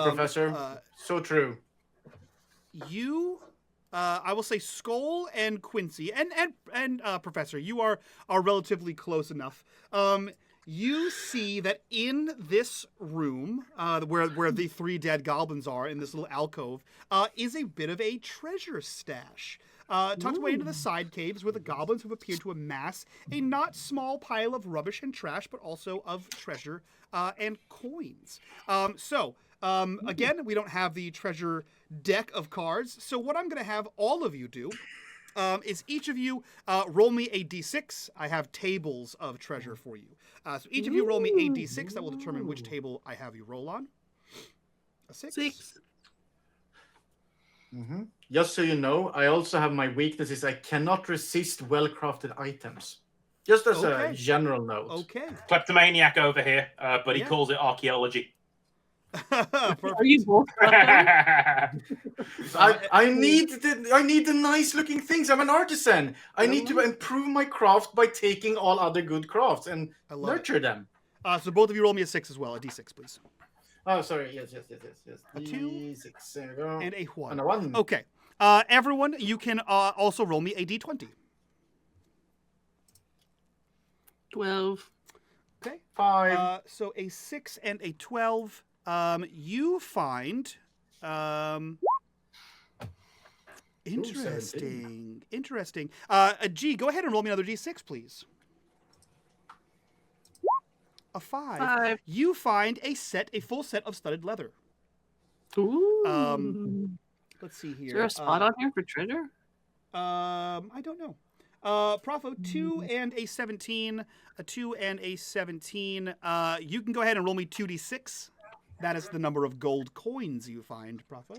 Professor. So true. You, I will say Skull and Quincy and Professor, you are relatively close enough. You see that in this room, where the 3 dead goblins are, in this little alcove, is a bit of a treasure stash. Tucked away into the side caves where the goblins have appeared to amass a not small pile of rubbish and trash, but also of treasure and coins. Again, we don't have the treasure deck of cards, so what I'm going to have all of you do is each of you roll me a d6. I have tables of treasure for you. So each of you roll me a d6. That will determine which table I have you roll on. A 6. 6. Just so you know, I also have my weaknesses. I cannot resist well-crafted items. Just as a general note. Okay. Kleptomaniac over here, but he calls it archaeology. Are you both? I need the nice looking things. I'm an artisan. I need to improve my craft by taking all other good crafts and nurture them. So both of you roll me a 6 as well. A d6, please. Oh, sorry. Yes. A 2 6 there we go. and a 1. And a 1. Okay. Everyone, you can also roll me a d20. 12. Okay. 5. So a 6 and a 12. You find interesting. G, go ahead and roll me another d6, please. A 5. You find a full set of studded leather. Ooh. Let's see here. Is there a spot on here for treasure? I don't know. Profo, 2 and a 17. A 2 and a 17. You can go ahead and roll me 2d6. That is the number of gold coins you find, Profo.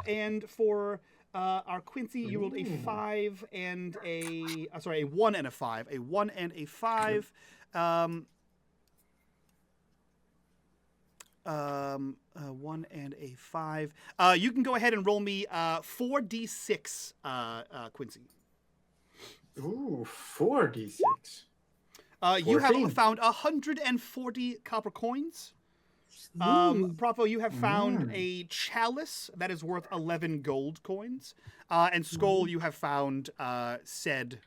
And for our Quincy, you rolled a 5 and a... sorry, a 1 and a 5. A 1 and a 5. 1 and a 5. You can go ahead and roll me 4d6, Quincy. Ooh, 4d6. You have 14. found 140 copper coins. Profo, you have found a chalice that is worth 11 gold coins. And Skull, you have found said...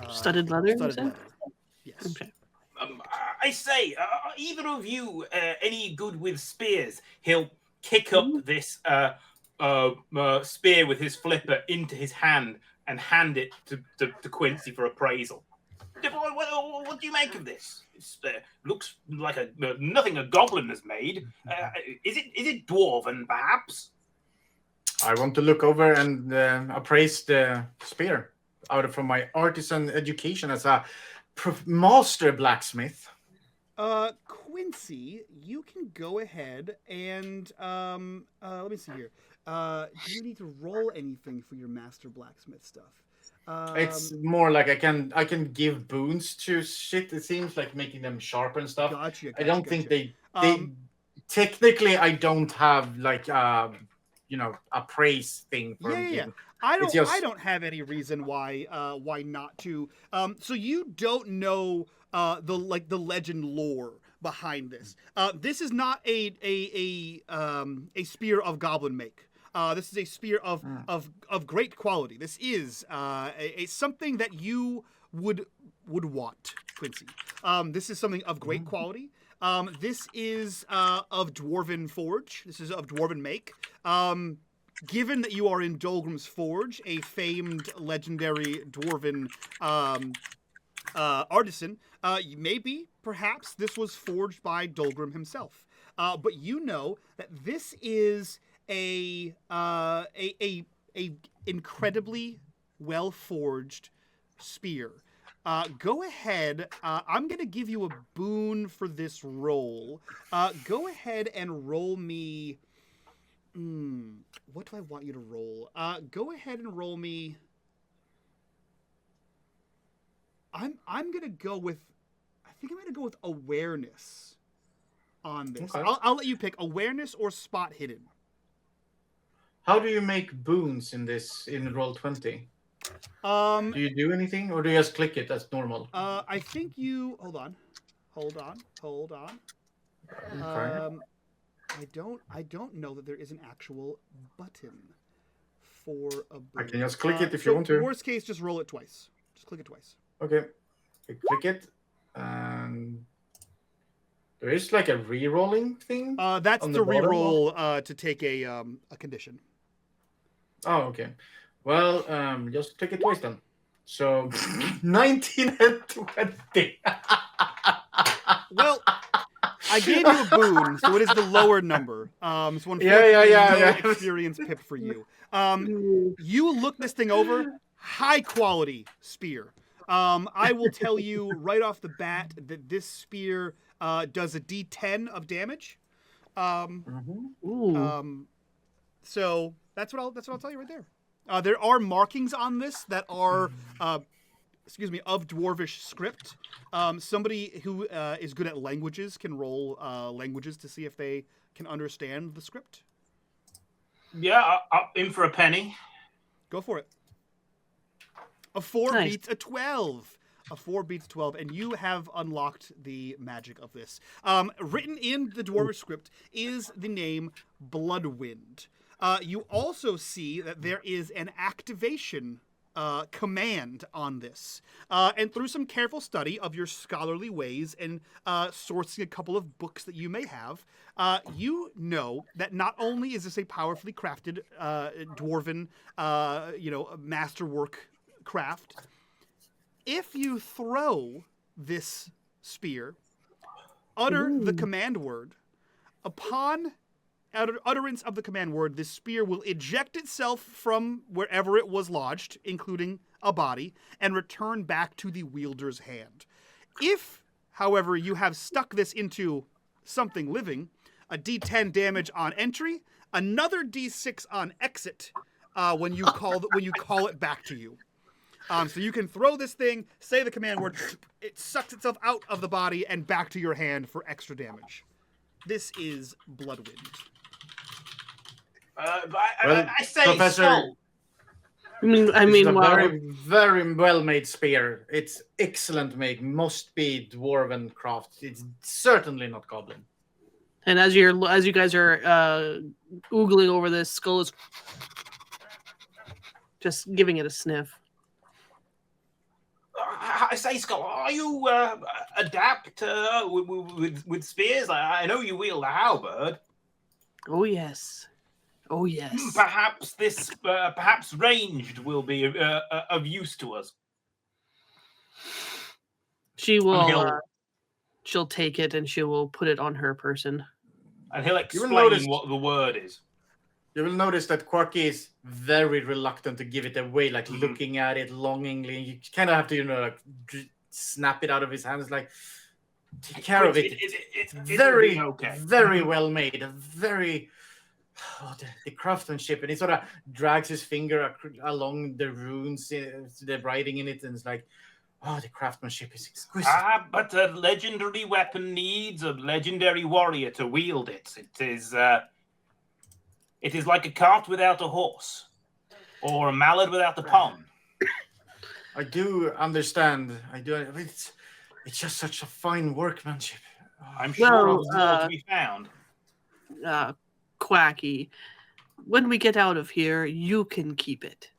Studded leather? Studded leather. Yes. Okay. I say, are either of you any good with spears? He'll kick up this spear with his flipper into his hand and hand it to Quincy for appraisal. What do you make of this? It looks like nothing a goblin has made. Is it dwarven, perhaps? I want to look over and appraise the spear from my artisan education as a master blacksmith. Quincy, you can go ahead and let me see here. Do you need to roll anything for your master blacksmith stuff? It's more like I can give boons to shit. It seems like making them sharp and stuff. Gotcha. I don't think they technically I don't have like a praise thing for him. I don't have any reason why not to. So you don't know the legend lore behind this. This is not a spear of goblin make. This is a spear of great quality. This is something that you would want, Quincy. This is something of great quality. This is of Dwarven forge. This is of Dwarven make. Given that you are in Dolgrim's Forge, a famed legendary Dwarven artisan, maybe, perhaps, this was forged by Dolgrim himself. But you know that this is a incredibly well forged spear. Go ahead. I'm gonna give you a boon for this roll. Go ahead and roll me. What do I want you to roll? Go ahead and roll me. I'm gonna go with. I think I'm gonna go with awareness on this. Okay. I'll let you pick awareness or spot hidden. How do you make boons in Roll20? Do you do anything, or do you just click it as normal? I think you. Hold on. Okay. I don't know that there is an actual button for a boon. I can just click it if you want to. Worst case, just roll it twice. Just click it twice. Okay. I click it, and there is like a re-rolling thing. That's on the the bottom re-roll to take a condition. Oh, okay. Well, just click it twice then. So 19 and 20. Well, I gave you a boon, so it is the lower number. So unfortunately, Yeah. no experience pip for you. You look this thing over. High quality spear. I will tell you right off the bat that this spear does a D10 of damage. So that's what I'll tell you right there. There are markings on this that are, of Dwarvish script. Somebody who is good at languages can roll languages to see if they can understand the script. Yeah, I'm in for a penny. Go for it. A 4 Nice. beats a 12. A 4 beats 12, and you have unlocked the magic of this. Written in the Dwarvish script is the name Bloodwind. You also see that there is an activation command on this. And through some careful study of your scholarly ways and sourcing a couple of books that you may have, you know that not only is this a powerfully crafted dwarven, masterwork craft, if you throw this spear, utter the command word, upon utterance of the command word, this spear will eject itself from wherever it was lodged, including a body, and return back to the wielder's hand. If, however, you have stuck this into something living, a D10 damage on entry, another D6 on exit when you call it back to you. So you can throw this thing, say the command word, it sucks itself out of the body and back to your hand for extra damage. This is Bloodwind. I say, Professor, Skull. I mean, it's a well, very, very well-made spear. It's excellent make. Must be dwarven craft. It's certainly not goblin. and as you guys are oogling over this, Skull is just giving it a sniff. I say, Skull, are you adept with spears? I know you wield a halberd. Oh yes, oh yes. Perhaps this, perhaps ranged will be of use to us. She will. he'll- She'll take it and she will put it on her person. And he'll will explain notice- what the word is. You will notice that Quarky is very reluctant to give it away, like looking at it longingly. You kind of have to, like, snap it out of his hands, like, take care of it. It's Very, okay. very well made. Very, the craftsmanship, and he sort of drags his finger along the runes, the writing in it, and it's like, the craftsmanship is exquisite. But a legendary weapon needs a legendary warrior to wield it. It is like a cart without a horse, or a mallard without a pond. I do understand. It's just such a fine workmanship. I'm sure Well, it's more to be found. Quacky, when we get out of here, you can keep it.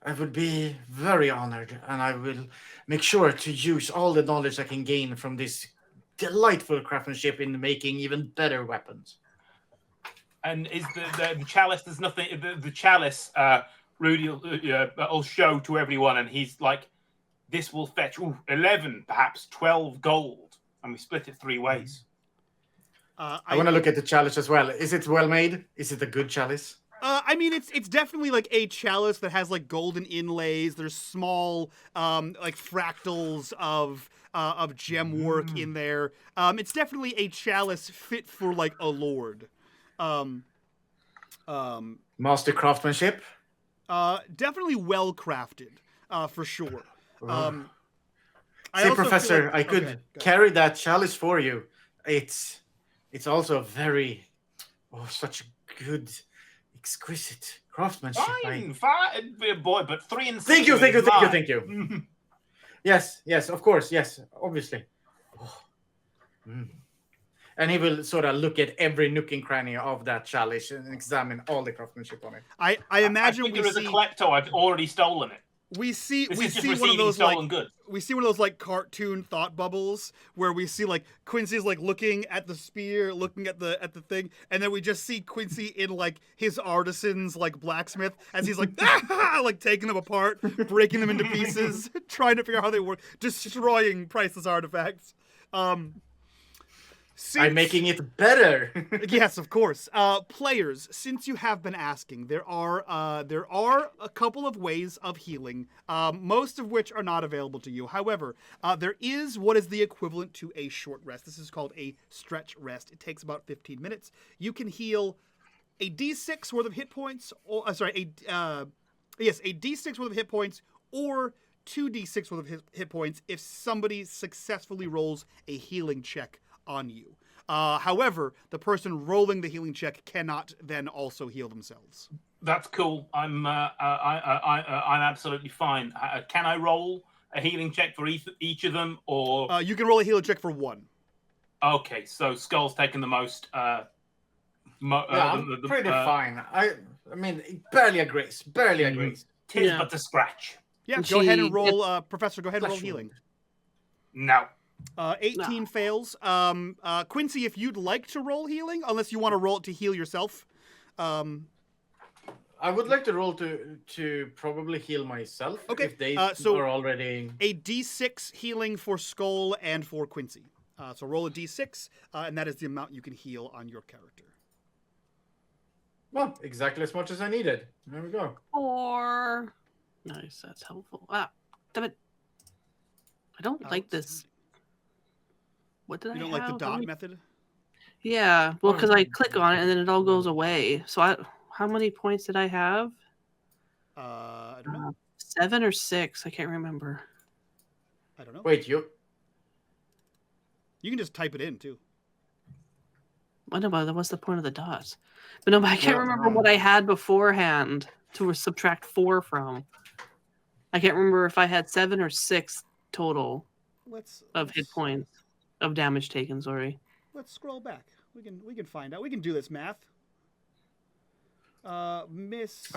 I would be very honored, and I will make sure to use all the knowledge I can gain from this delightful craftsmanship in making even better weapons. And is the chalice? There's nothing. The chalice, Rudy will show to everyone, and he's like, "This will fetch 11, perhaps 12 gold," and we split it 3 ways. I want to look at the chalice as well. Is it well made? Is it a good chalice? I mean, it's definitely like a chalice that has like golden inlays. There's small, like fractals of gem work in there. It's definitely a chalice fit for like a lord. Master craftsmanship? Definitely well crafted, for sure. See, Professor, I could carry that chalice for you. It's also very, such a good, exquisite craftsmanship. Fine, boy, but 3 and 6. Thank you. Yes, of course, yes, obviously. And he will sort of look at every nook and cranny of that chalice and examine all the craftsmanship on it. I imagine there is a klepto. I've already stolen it. we see This we is just see one of receiving those stolen like goods. we see one of those like cartoon thought bubbles where we see like Quincy's like looking at the spear, looking at the thing, and then we just see Quincy in like his artisan's like blacksmith as he's like like taking them apart, breaking them into pieces, trying to figure out how they work, destroying priceless artifacts. I'm making it better. Yes, of course. Players, since you have been asking, there are a couple of ways of healing, most of which are not available to you. However, there is what is the equivalent to a short rest. This is called a stretch rest. It takes about 15 minutes. You can heal a D6 worth of hit points, or a D6 worth of hit points, or 2d6 worth of hit points if somebody successfully rolls a healing check on you. However, the person rolling the healing check cannot then also heal themselves. That's cool. I'm absolutely fine. Can I roll a healing check for each of them, or you can roll a healing check for one. Okay, so Skull's taking the most. I'm pretty fine. I mean, barely a grace. Tis but a scratch. Yeah, And go ahead and roll, Professor. Go ahead and roll Flesh healing. No. 18 fails. Quincy, if you'd like to roll healing, unless you want to roll it to heal yourself. I would like to roll to probably heal myself. Okay, If they so are already a D6 healing for Skull and for Quincy. So roll a d6, and that is the amount you can heal on your character. Well, exactly as much as I needed. There we go. 4. Nice, that's helpful. Ah, damn it. I don't like this. What did I You don't have? like the dot method? Yeah, well, because I click on it and then it all goes away. So how many points did I have? I don't know. 7 or 6. I can't remember. I don't know. Wait, You can just type it in, too. I know, but what's the point of the dots? But no, but I can't remember what I had beforehand to subtract 4 from. I can't remember if I had 7 or 6 total of hit points of damage taken. Sorry. Let's scroll back. We can find out. We can do this math. Miss.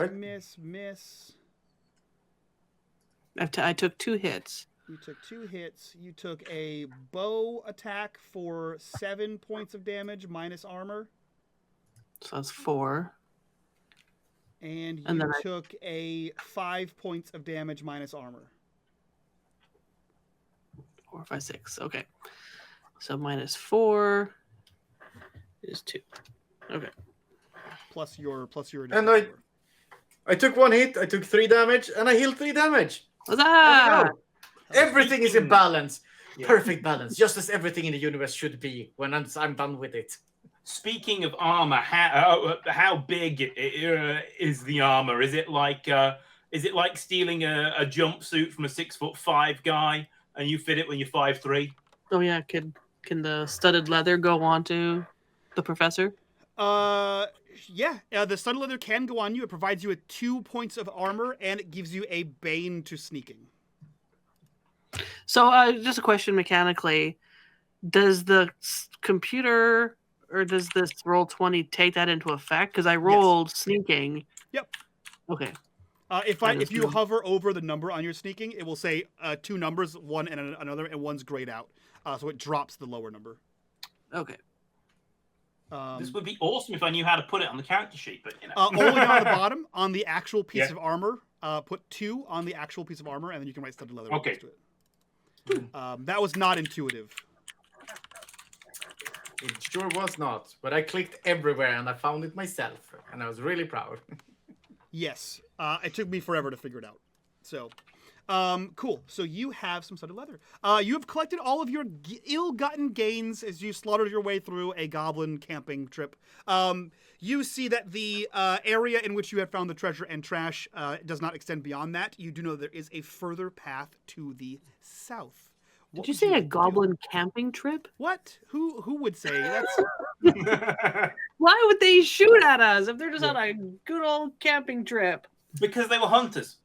I took 2 hits. You took 2 hits. You took a bow attack for 7 points of damage minus armor. So that's 4. And you took a 5 points of damage minus armor. 4, 5, 6. Okay. So minus 4 is 2. Okay. Plus your. And I took 1 hit. I took 3 damage, and I healed 3 damage. Huzzah! Everything is in balance. Yeah. Perfect balance, just as everything in the universe should be when I'm done with it. Speaking of armor, how big is the armor? Is it like stealing a jumpsuit from a 6'5" guy and you fit it when you're 5'3"? Oh yeah, can the studded leather go onto the professor? Yeah, the studded leather can go on you. It provides you with 2 points of armor, and it gives you a bane to sneaking. So, just a question mechanically: does the computer or does this Roll20 take that into effect? Because I rolled sneaking. Yep. Okay. If you hover over the number on your sneaking, it will say 2 numbers, one and another, and one's grayed out. So it drops the lower number. Okay. This would be awesome if I knew how to put it on the character sheet, but only on the bottom, on the actual piece of armor, put 2 on the actual piece of armor, and then you can write studded leather next to it. That was not intuitive. It sure was not, but I clicked everywhere and I found it myself, and I was really proud. Yes, it took me forever to figure it out. So, cool. So you have some studded leather. You have collected all of your ill-gotten gains as you slaughtered your way through a goblin camping trip. You see that the area in which you have found the treasure and trash does not extend beyond that. You do know there is a further path to the south. Did you say a goblin camping trip? What? Who would say that's? Why would they shoot at us if they're just on a good old camping trip? Because they were hunters.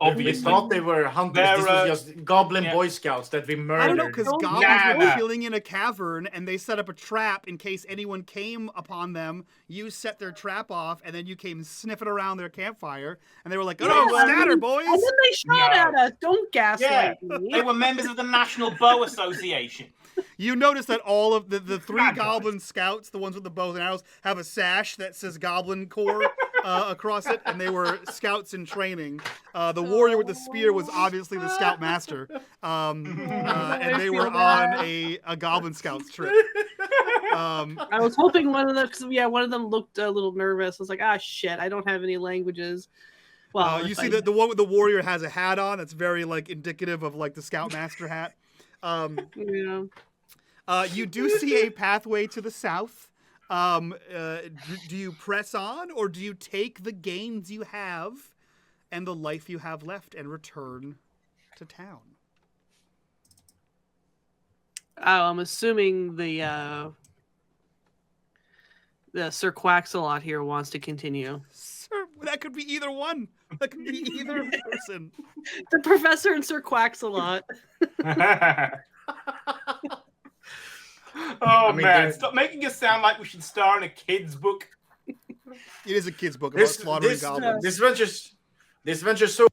Obviously. We thought they were hunters. This was just goblin Boy Scouts that we murdered. I don't know, because goblins were chilling in a cavern, and they set up a trap in case anyone came upon them. You set their trap off, and then you came sniffing around their campfire, and they were like, "Oh, scatter, boys!" And then they shot at us. Don't gaslight me. They were members of the National Bow Association. You notice that all of the 3 goblin scouts, the ones with the bows and arrows, have a sash that says Goblin Corps across it, and they were scouts in training. The warrior with the spear was obviously the scout master, and they were on a Goblin Scouts trip. I was hoping one of them, because one of them looked a little nervous. I was like, shit, I don't have any languages. Well, you see that the one with the warrior has a hat on that's very indicative of the scoutmaster hat. You do see a pathway to the south. Do you press on, or do you take the gains you have and the life you have left and return to town? I'm assuming the Sir Quaxalot here wants to continue. Sir, that could be either one. That could be either person. The professor and Sir Quaxalot. Man, stop making us sound like we should star in a kid's book. It is a kid's book about slaughtering goblins. This adventure's so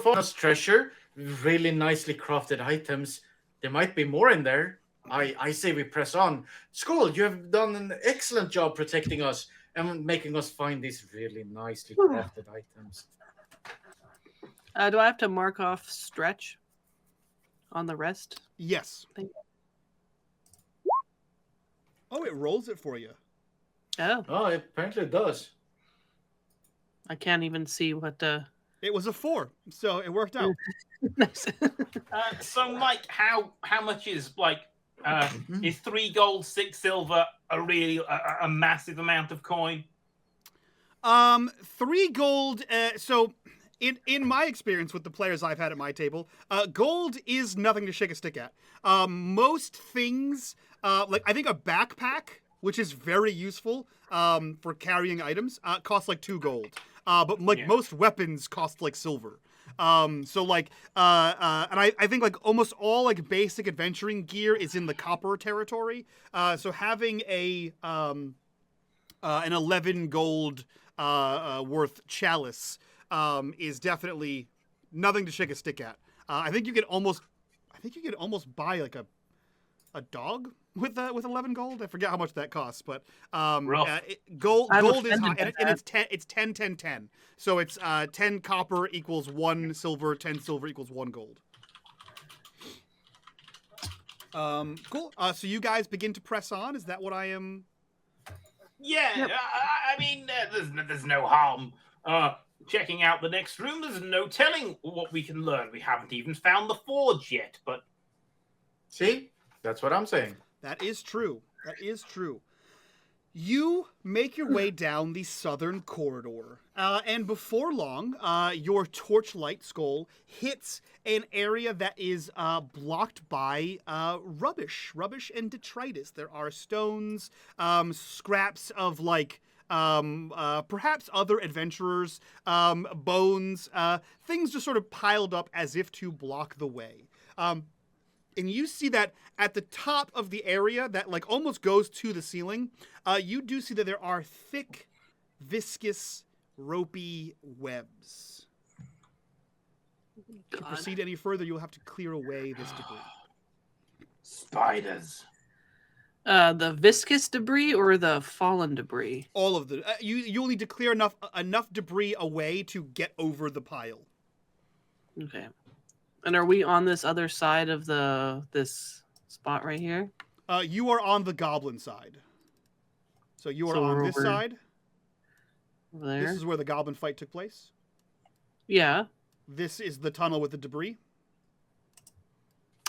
fun. Us treasure, really nicely crafted items. There might be more in there. I say we press on. Skull, you have done an excellent job protecting us and making us find these really nicely crafted items. Do I have to mark off stretch on the rest? Yes. Oh, it rolls it for you. Oh, Oh, it apparently does. I can't even see what the. It was a 4, so it worked out. Nice. So, Mike, how much is is 3 gold, 6 silver a massive amount of coin? 3 gold. So, in my experience with the players I've had at my table, gold is nothing to shake a stick at. Most things, like I think a backpack, which is very useful for carrying items, costs like 2 gold. But most weapons cost like silver. So like, and I think like almost all like basic adventuring gear is in the copper territory. So having an 11 gold worth chalice is definitely nothing to shake a stick at. I think you could almost buy like a dog with 11 gold. I forget how much that costs, but gold is high, and it's 10. So it's 10 copper equals 1 silver, 10 silver equals 1 gold. Cool. So you guys begin to press on. Is that what I am? Yeah, Yep. I mean, there's no harm checking out the next room. There's no telling what we can learn. We haven't even found the forge yet, but See? That's what I'm saying. That is true. That is true. You make your way down the southern corridor, and before long, your torchlight skull hits an area that is blocked by rubbish and detritus. There are stones, scraps of like perhaps other adventurers, bones, things just sort of piled up as if to block the way. And you see that at the top of the area that like almost goes to the ceiling, you do see that there are thick, viscous, ropey webs. To proceed any further, you'll have to clear away this debris. spiders. The viscous debris or the fallen debris? All of the you'll need to clear enough debris away to get over the pile. Okay. And are we on this other side of this spot right here? You are on the goblin side. So you are So on we're this over side. Over there? This is where the goblin fight took place. Yeah. This is the tunnel with the debris.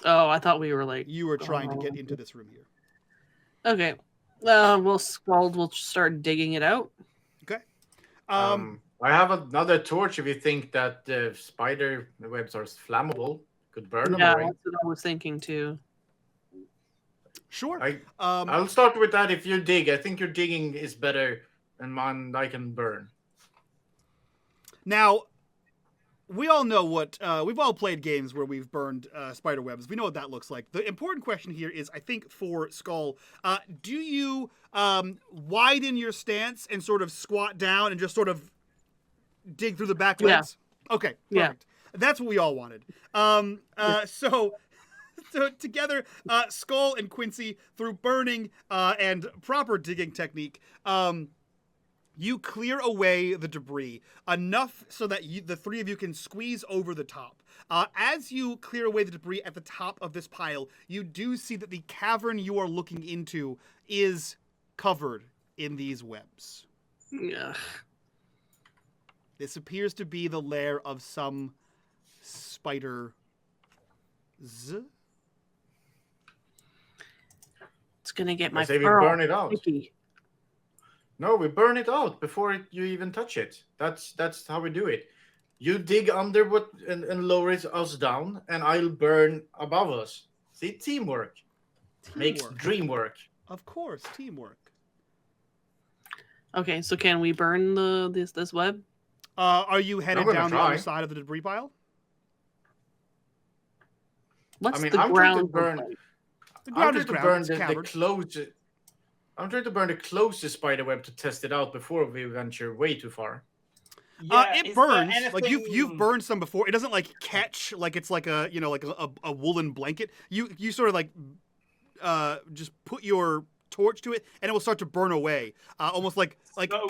Oh, I thought we were like. You are trying to get into this room here. Okay. We'll start digging it out. Okay. I have another torch if you think that the spider webs are flammable. Could burn them Yeah, away. that's what I was thinking too. Sure. I'll start with that if you dig. I think your digging is better and mine I can burn. Now, we all know what we've all played games where we've burned spider webs. We know what that looks like. The important question here is, I think, for Skull, do you widen your stance and sort of squat down and just sort of dig through the back legs? Yeah. Okay, perfect. Yeah. That's what we all wanted. So together, Skull and Quincy, through burning and proper digging technique, you clear away the debris enough so that the three of you can squeeze over the top. As you clear away the debris at the top of this pile, you do see that the cavern you are looking into is covered in these webs. Yeah. This appears to be the lair of some spider. It's gonna get my I say we fur all burn it out. sticky. No, we burn it out before you even touch it. That's how we do it. You dig under what and lower it us down, and I'll burn above us. See, teamwork makes dream work. Of course, teamwork. Okay, so can we burn this web? Are you headed gonna down the try. other side of the debris pile? What's I mean, the I'm trying to ground? burn. look like? The I'm ground trying is to ground. burn It's the covered. closest. I'm trying to burn the closest spider web to test it out before we venture way too far. Yeah, It is there burns. Like you've anything- burned some before. It doesn't like catch like it's like a woolen blanket. You sort of like just put your torch to it, and it will start to burn away, almost like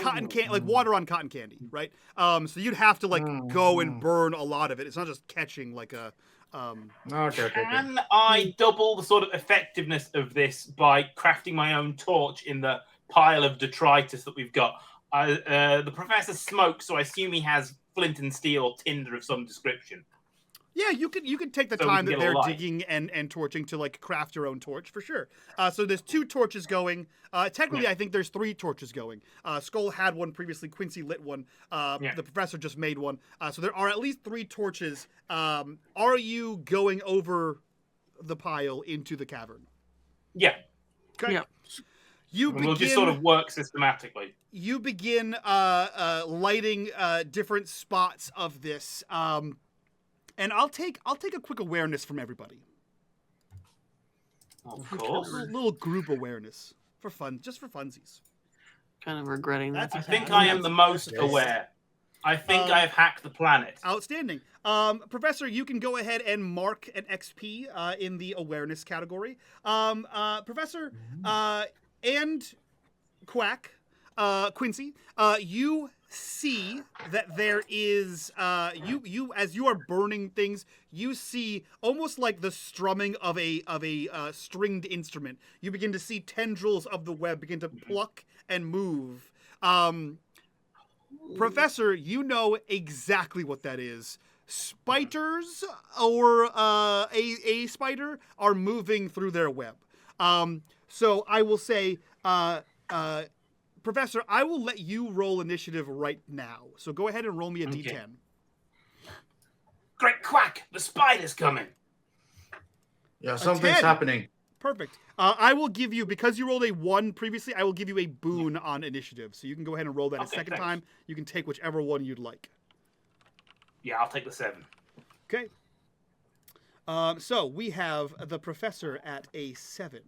cotton candy, like water on cotton candy, right? So you'd have to like go and burn a lot of it. It's not just catching like a. Okay. Can I double the sort of effectiveness of this by crafting my own torch in the pile of detritus that we've got? The professor smokes, so I assume he has flint and steel or tinder of some description. Yeah, you could take the So we time can that get a they're light. digging and torching to like craft your own torch for sure. So there's 2 torches going. Technically, I think there's 3 torches going. Skull had one previously. Quincy lit one. The professor just made one. So there are at least 3 torches. Are you going over the pile into the cavern? Yeah. Okay. Yeah. We'll just sort of work systematically. You begin lighting different spots of this. And I'll take a quick awareness from everybody. Of course. A little group awareness for fun, just for funsies. Kind of regretting that. I think I am the most aware. I think I have hacked the planet. Outstanding. Professor, you can go ahead and mark an XP in the awareness category. Professor and Quack, Quincy, you see that there is you as you are burning things, you see almost like the strumming of a stringed instrument. You begin to see tendrils of the web begin to pluck and move. Professor, you know exactly what that is. Spiders or a spider are moving through their web. So I will say Professor, I will let you roll initiative right now. So go ahead and roll me a D10. Great Quack! The spider's coming! Yeah, something's 10. happening. Perfect. I will give you, because you rolled a 1 previously, I will give you a boon on initiative. So you can go ahead and roll that a second time. You can take whichever one you'd like. Yeah, I'll take the 7. Okay. So we have the professor at a 7.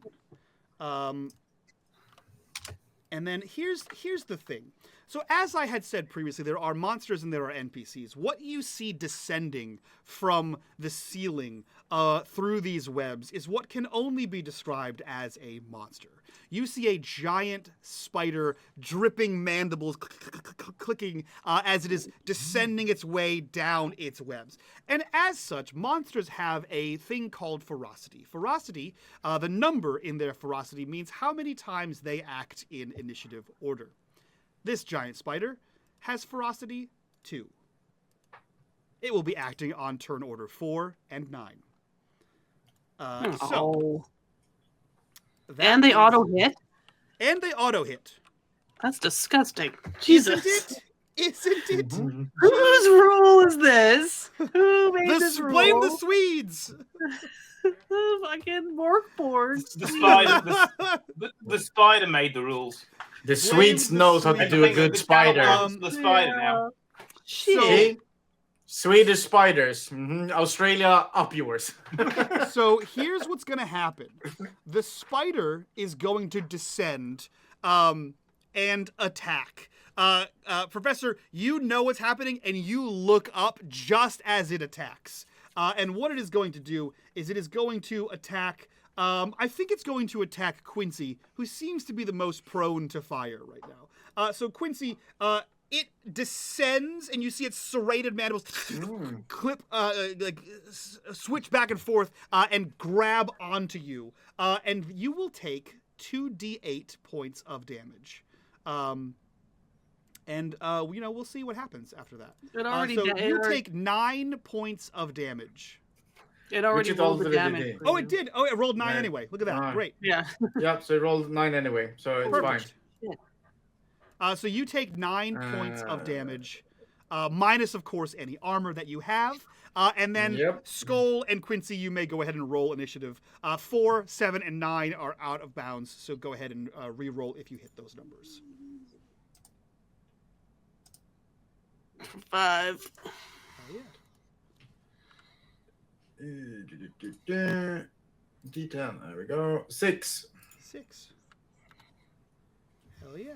And then here's the thing. So as I had said previously, there are monsters and there are NPCs. What you see descending from the ceiling through these webs is what can only be described as a monster. You see a giant spider, dripping mandibles clicking as it is descending its way down its webs. And as such, monsters have a thing called ferocity. Ferocity, the number in their ferocity, means how many times they act in initiative order. This giant spider has ferocity 2. It will be acting on turn order 4 and 9. And they auto hit? And they auto hit. That's disgusting. Jesus. Isn't it? Isn't it? Whose rule is this? Who made this rule? Blame the Swedes. Fucking Morkborg. The spider made the rules. The Swedes know how to do a good spider. The spider now. See? Swedish spiders. Australia, up yours. So here's what's going to happen. The spider is going to descend and attack. Professor, you know what's happening, and you look up just as it attacks. And what it is going to do is it is going to attack... I think it's going to attack Quincy, who seems to be the most prone to fire right now. So Quincy, it descends, and you see its serrated mandibles clip, switch back and forth, and grab onto you. And you will take 2d8 points of damage. And we'll see what happens after that. You take 9 points of damage. It already rolled the damage. Oh, it did. Oh, it rolled 9 anyway. Look at that. Great. Yeah. Yep, so it rolled 9 anyway, so it's Perfect. fine. So you take 9 points of damage, minus, of course, any armor that you have. And then Skull and Quincy, you may go ahead and roll initiative. 4, 7, and 9 are out of bounds, so go ahead and re-roll if you hit those numbers. 5. Oh, yeah. D10, there we go. 6. 6. Hell yeah.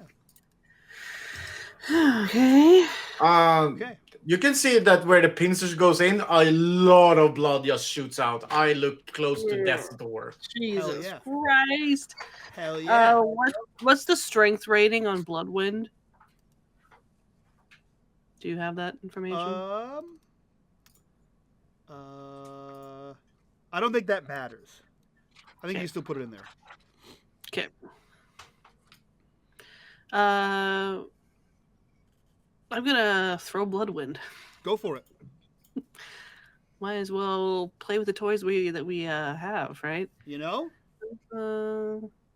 Okay. Okay. You can see that where the pincers goes in, a lot of blood just shoots out. I look close to death's door. Jesus yeah. Christ. Hell yeah. What's the strength rating on Bloodwind? Do you have that information? I don't think that matters. I think you can still put it in there. Okay. I'm gonna throw Bloodwind. Go for it. Might as well play with the toys that we have, right? You know?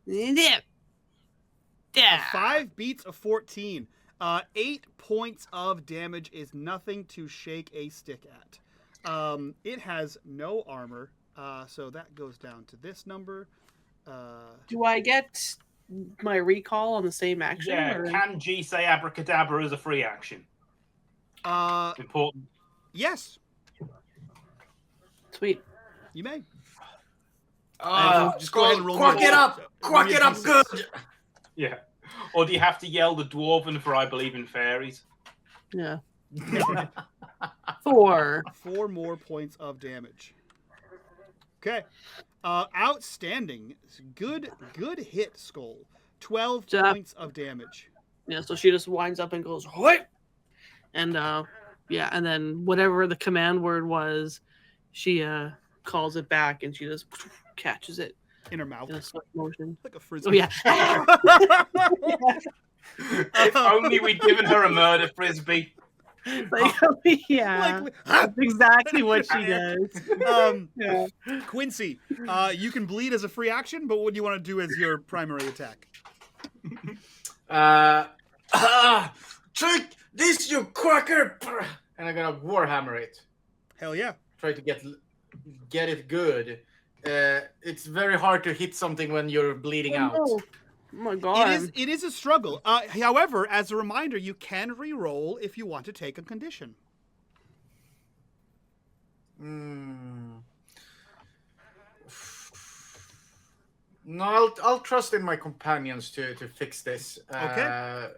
Yeah. A 5 beats a 14. 8 points of damage is nothing to shake a stick at. It has no armor, so that goes down to this number. Do I get my recall on the same action? Yeah, or? can G say abracadabra as a free action? Important. Yes, Sweet. you may. Just go ahead and roll. Quack it up! Quack it up good! Yeah. Or do you have to yell the dwarven for I believe in fairies? Yeah. 4. 4 more points of damage. Okay. Outstanding. Good hit, Skull. 12 points of damage. Yeah, so she just winds up and goes, what? And yeah, and then whatever the command word was, she calls it back and she just catches it In her mouth. in a slow motion. Like a frisbee. Oh yeah. If only we'd given her a murder frisbee. Like, yeah. Like, That's exactly what she does. Yeah. Quincy, you can bleed as a free action, but what do you want to do as your primary attack? Take this, you quacker! And I'm gonna warhammer it. Hell yeah. Try to get it good. It's very hard to hit something when you're bleeding out. Oh my god. It is a struggle. However, as a reminder, you can re-roll if you want to take a condition. No, I'll trust in my companions to fix this. Okay.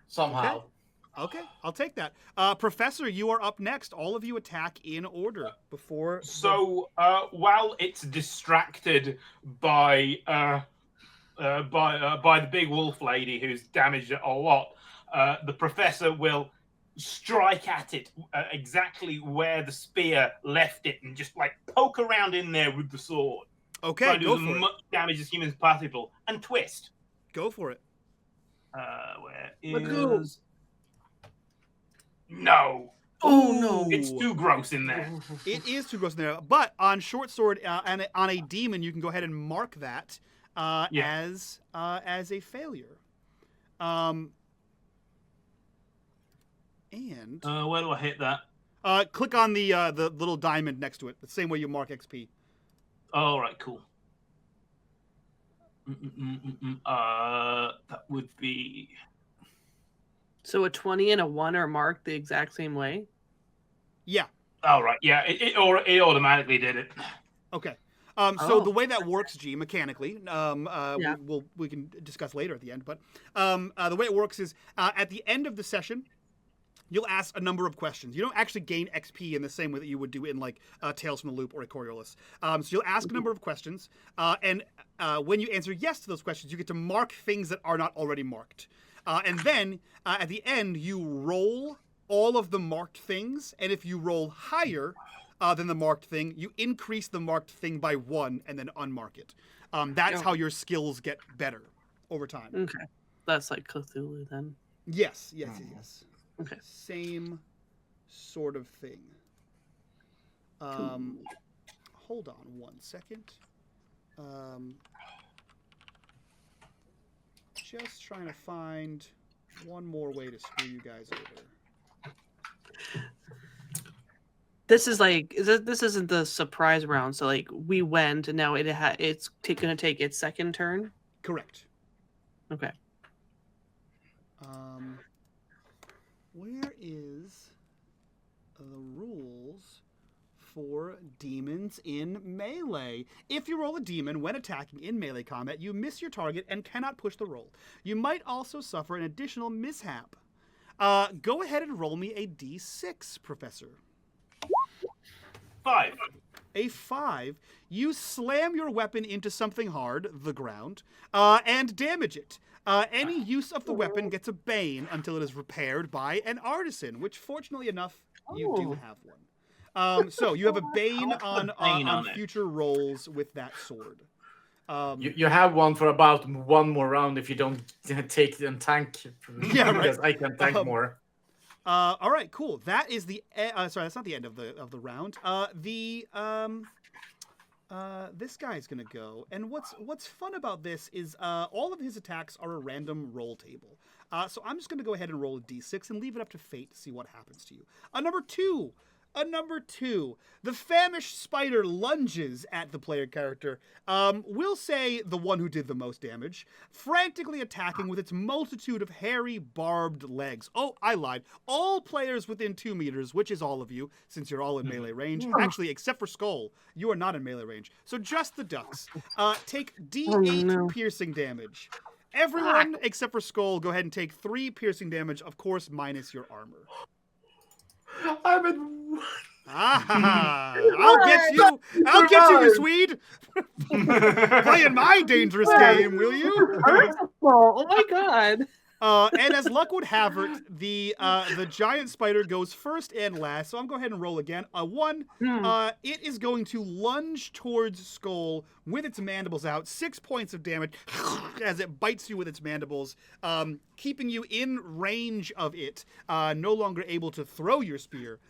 Somehow. Okay, I'll take that. Professor, you are up next. All of you attack in order before. So while it's distracted by the big wolf lady who's damaged it a lot, the professor will strike at it exactly where the spear left it and just like poke around in there with the sword. Okay, Try to go do for as it. much damage as humanly possible and twist. Go for it. Where Magoo. is? No. Oh no. It's too gross in there. It is too gross in there. But on short sword and on a demon, you can go ahead and mark that as a failure. And Where do I hit that? click on the little diamond next to it, the same way you mark XP. All right, cool. That would be. So a 20 and a 1 are marked the exact same way? Yeah. All right, yeah, it automatically did it. Okay. So Oh. the way that works, G, mechanically, Yeah. we can discuss later at the end, but the way it works is at the end of the session, you'll ask a number of questions. You don't actually gain XP in the same way that you would do in like Tales from the Loop or a Coriolis. So you'll ask a number of questions, and when you answer yes to those questions, you get to mark things that are not already marked. And then at the end, you roll all of the marked things, and if you roll higher than the marked thing, you increase the marked thing by 1 and then unmark it. That's how your skills get better over time. Okay. That's like Cthulhu then. Yes. Okay. Same sort of thing. Hold on 1 second. Just trying to find one more way to screw you guys over. This is like this isn't the surprise round. So like we went and now it's going to take its second turn. Correct. Okay. Where is the rules for demons in melee? If you roll a demon when attacking in melee combat, you miss your target and cannot push the roll. You might also suffer an additional mishap. Go ahead and roll me a d6, Professor. 5. A 5. You slam your weapon into something hard, the ground, and damage it. Any use of the weapon gets a bane until it is repaired by an artisan, which fortunately enough, you do have one. So you have a bane on it? future rolls with that sword. You have one for about one more round if you don't take and tank. Yeah, right. Because I can tank more. All right, cool. That is the sorry, that's not the end of the round. This guy's gonna go, and what's fun about this is all of his attacks are a random roll table. So I'm just gonna go ahead and roll a d6 and leave it up to fate to see what happens to you. A number two. The famished spider lunges at the player character. We'll say the one who did the most damage, frantically attacking with its multitude of hairy, barbed legs. Oh, I lied. All players within 2 meters, which is all of you, since you're all in melee range. Actually, except for Skull, you are not in melee range. So just the ducks. Take D8 piercing damage. Everyone except for Skull, go ahead and take 3 piercing damage, of course, minus your armor. I'm at I'll get you, you Swede. Playing my dangerous game, will you? Oh my god. And as luck would have it, the giant spider goes first and last. So I'm going to go ahead and roll again. A 1. It is going to lunge towards Skull with its mandibles out. 6 points of damage as it bites you with its mandibles, keeping you in range of it. No longer able to throw your spear.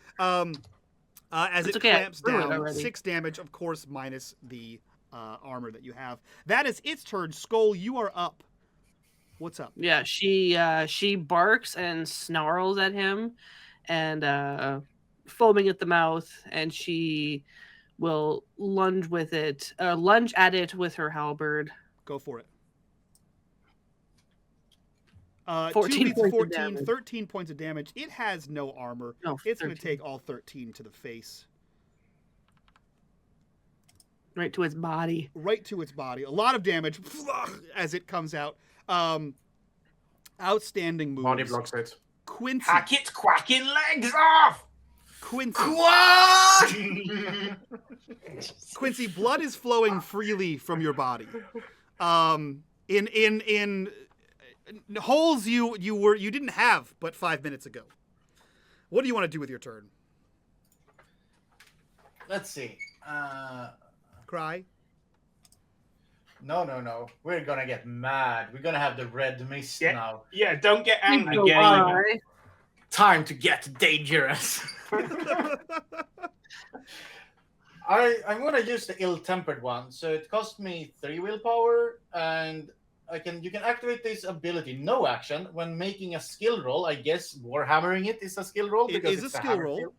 As it clamps down. 6 damage, of course, minus the armor that you have. That is its turn. Skull, you are up. What's up? Yeah, she barks and snarls at him, and foaming at the mouth, and she will lunge at it with her halberd. Go for it. 14 2 beats 14, 13 points of damage. It has no armor. No, it's going to 13. take all 13 to the face. Right to its body. Right to its body. A lot of damage as it comes out. Outstanding moves. body blocks it. Quincy. Hack its quacking legs off! Quincy. What? Quincy, blood is flowing freely from your body. In holes you didn't have but 5 minutes ago. What do you want to do with your turn? Let's see. Cry? No. We're gonna get mad. We're gonna have the red mist now. Yeah, don't get angry. So Get I- even. Time to get dangerous. I'm gonna use the ill-tempered one. So it cost me 3 willpower, and you can activate this ability, no action, when making a skill roll. I guess warhammering it is a skill roll. It because is a it's skill hammer roll. skill.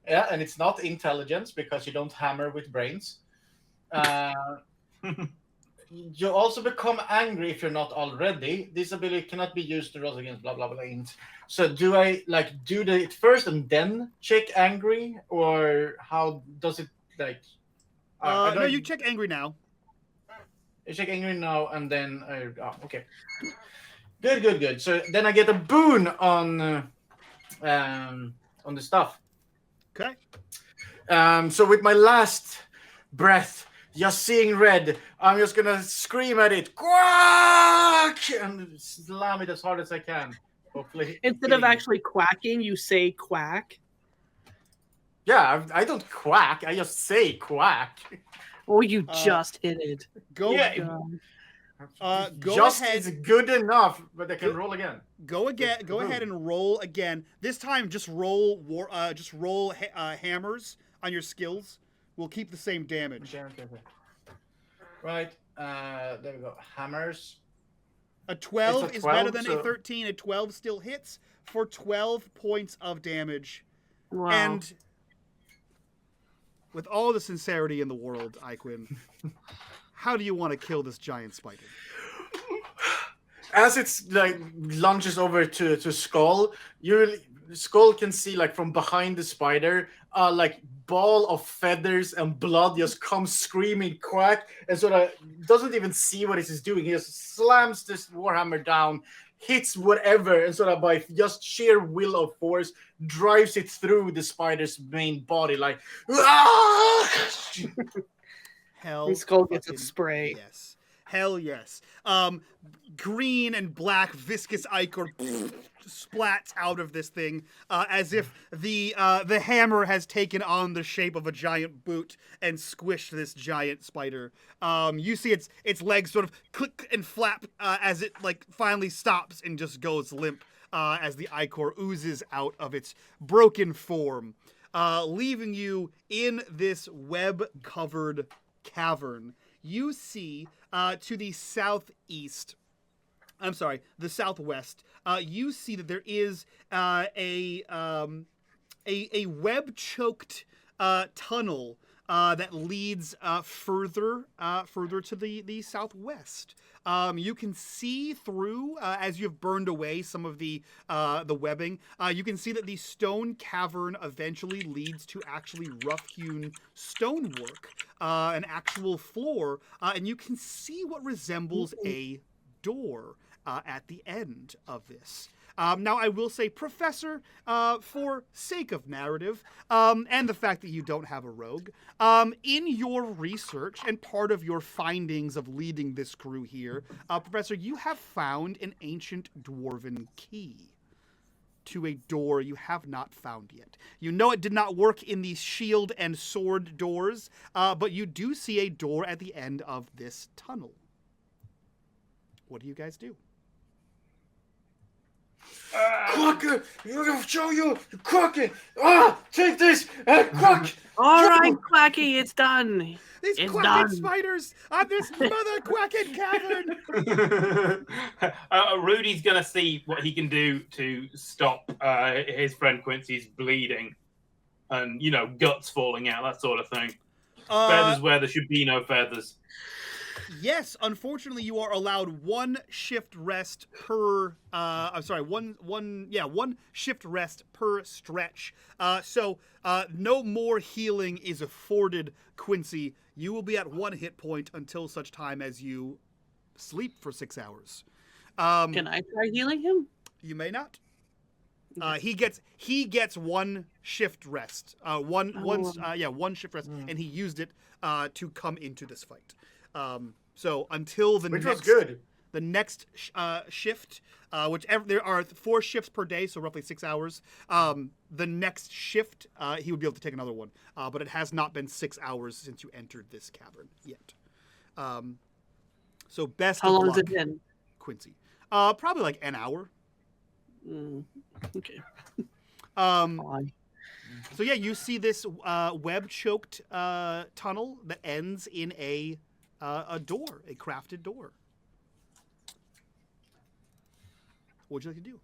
Yeah, and it's not intelligence because you don't hammer with brains. You also become angry if you're not already. This ability cannot be used to roll against blah blah blah. So do I do it first and then check angry, or how does it No, you check angry now. I check angry now and then okay. Good. So then I get a boon on the stuff. Okay. So with my last breath, just seeing red, I'm just gonna scream at it, quack, and slam it as hard as I can. Hopefully, Instead of actually quacking, you say quack. Yeah, I don't quack. I just say quack. Oh, you just hit it. Go. Yeah. Go just ahead. is good enough, but I can roll again. Go ahead and roll again. This time, just roll hammers on your skills. We'll keep the same damage. Okay. Right. There we go. Hammers. A 12 It's a is better 12, than so- a 13. A 12 still hits for 12 points of damage. Wow. And with all the sincerity in the world, Iquin, how do you want to kill this giant spider? As it's lunges over to Skull, Skull can see from behind the spider, ball of feathers and blood just comes screaming quack, and sort of doesn't even see what it is doing. He just slams this warhammer down, hits whatever, and sort of by just sheer will of force, drives it through the spider's main body, like. Hell, And Skull gets a fucking spray. Yes. Hell yes. Green and black viscous ichor splats out of this thing as if the hammer has taken on the shape of a giant boot and squished this giant spider. You see its legs sort of click and flap as it like finally stops and just goes limp as the ichor oozes out of its broken form, leaving you in this web-covered cavern. You see to the southeast, the southwest, you see that there is a web-choked tunnel that leads further to the southwest. You can see through as you've burned away some of the webbing. You can see that the stone cavern eventually leads to actually rough-hewn stonework, an actual floor, and you can see what resembles a door at the end of this. Now, I will say, Professor, for sake of narrative, and the fact that you don't have a rogue, in your research and part of your findings of leading this crew here, Professor, you have found an ancient dwarven key to a door you have not found yet. You know it did not work in the shield and sword doors, but you do see a door at the end of this tunnel. What do you guys do? Quacker, we'll show you, Quacker. Take this, Quack. All right, Quacky, it's done. These It's quacking done. spiders on this mother quacking cavern. Rudy's gonna see what he can do to stop his friend Quincy's bleeding, and guts falling out, that sort of thing. Feathers where there should be no feathers. Yes, unfortunately, you are allowed one shift rest per. One shift rest per stretch. So no more healing is afforded, Quincy. You will be at 1 hit point until such time as you sleep for 6 hours. Can I try healing him? You may not. He gets one shift rest. One shift rest, and he used it to come into this fight. So until the Which next, was good. The next shift, whichever there are 4 shifts per day, so roughly 6 hours. The next shift, he would be able to take another one, but it has not been 6 hours since you entered this cavern yet. So best. How of long luck, has it been? Quincy? Probably like an hour. Okay. So yeah, you see this web-choked tunnel that ends in a door, a crafted door. What would you like to do?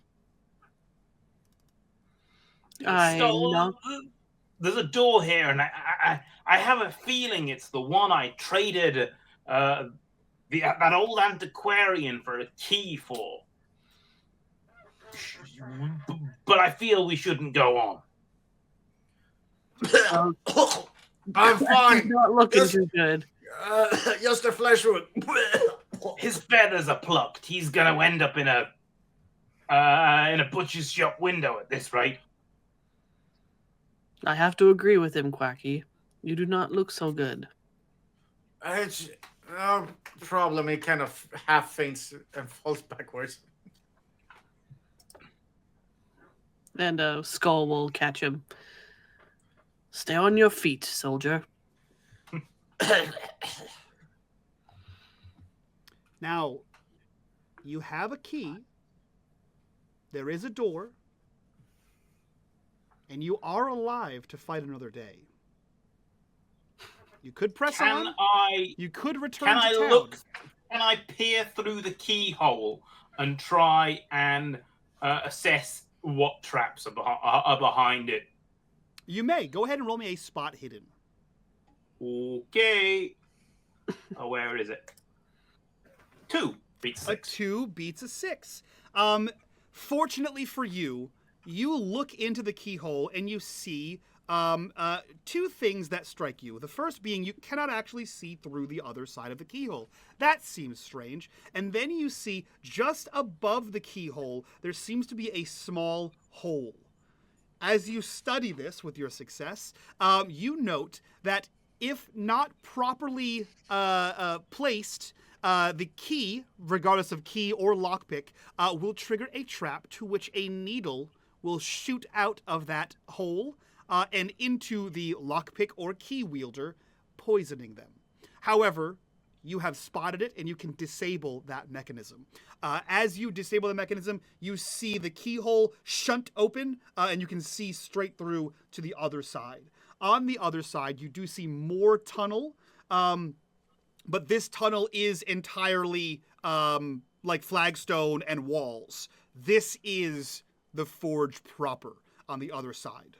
There's a door here, and I have a feeling it's the one I traded that old antiquarian for a key for. But I feel we shouldn't go on. I'm fine. Not looking too good. Just a flesh wound. His feathers are plucked. He's gonna end up in a butcher's shop window at this rate. I have to agree with him, Quacky. You do not look so good. It's no problem. He kind of half faints and falls backwards. And Skull will catch him. Stay on your feet, soldier. Now, you have a key. There is a door. And you are alive to fight another day. You could press on. You could return to town. Can I peer through the keyhole and try and assess what traps are behind it? You may. Go ahead and roll me a spot hidden. Okay. Where is it? 2 beats 6. A 2 beats a 6. Fortunately for you, you look into the keyhole and you see two things that strike you. The first being you cannot actually see through the other side of the keyhole. That seems strange. And then you see just above the keyhole, there seems to be a small hole. As you study this with your success, you note that if not properly placed, the key, regardless of key or lockpick, will trigger a trap to which a needle will shoot out of that hole and into the lockpick or key wielder, poisoning them. However, you have spotted it and you can disable that mechanism. As you disable the mechanism, you see the keyhole shunt open and you can see straight through to the other side. On the other side, you do see more tunnel, but this tunnel is entirely like flagstone and walls. This is the forge proper on the other side.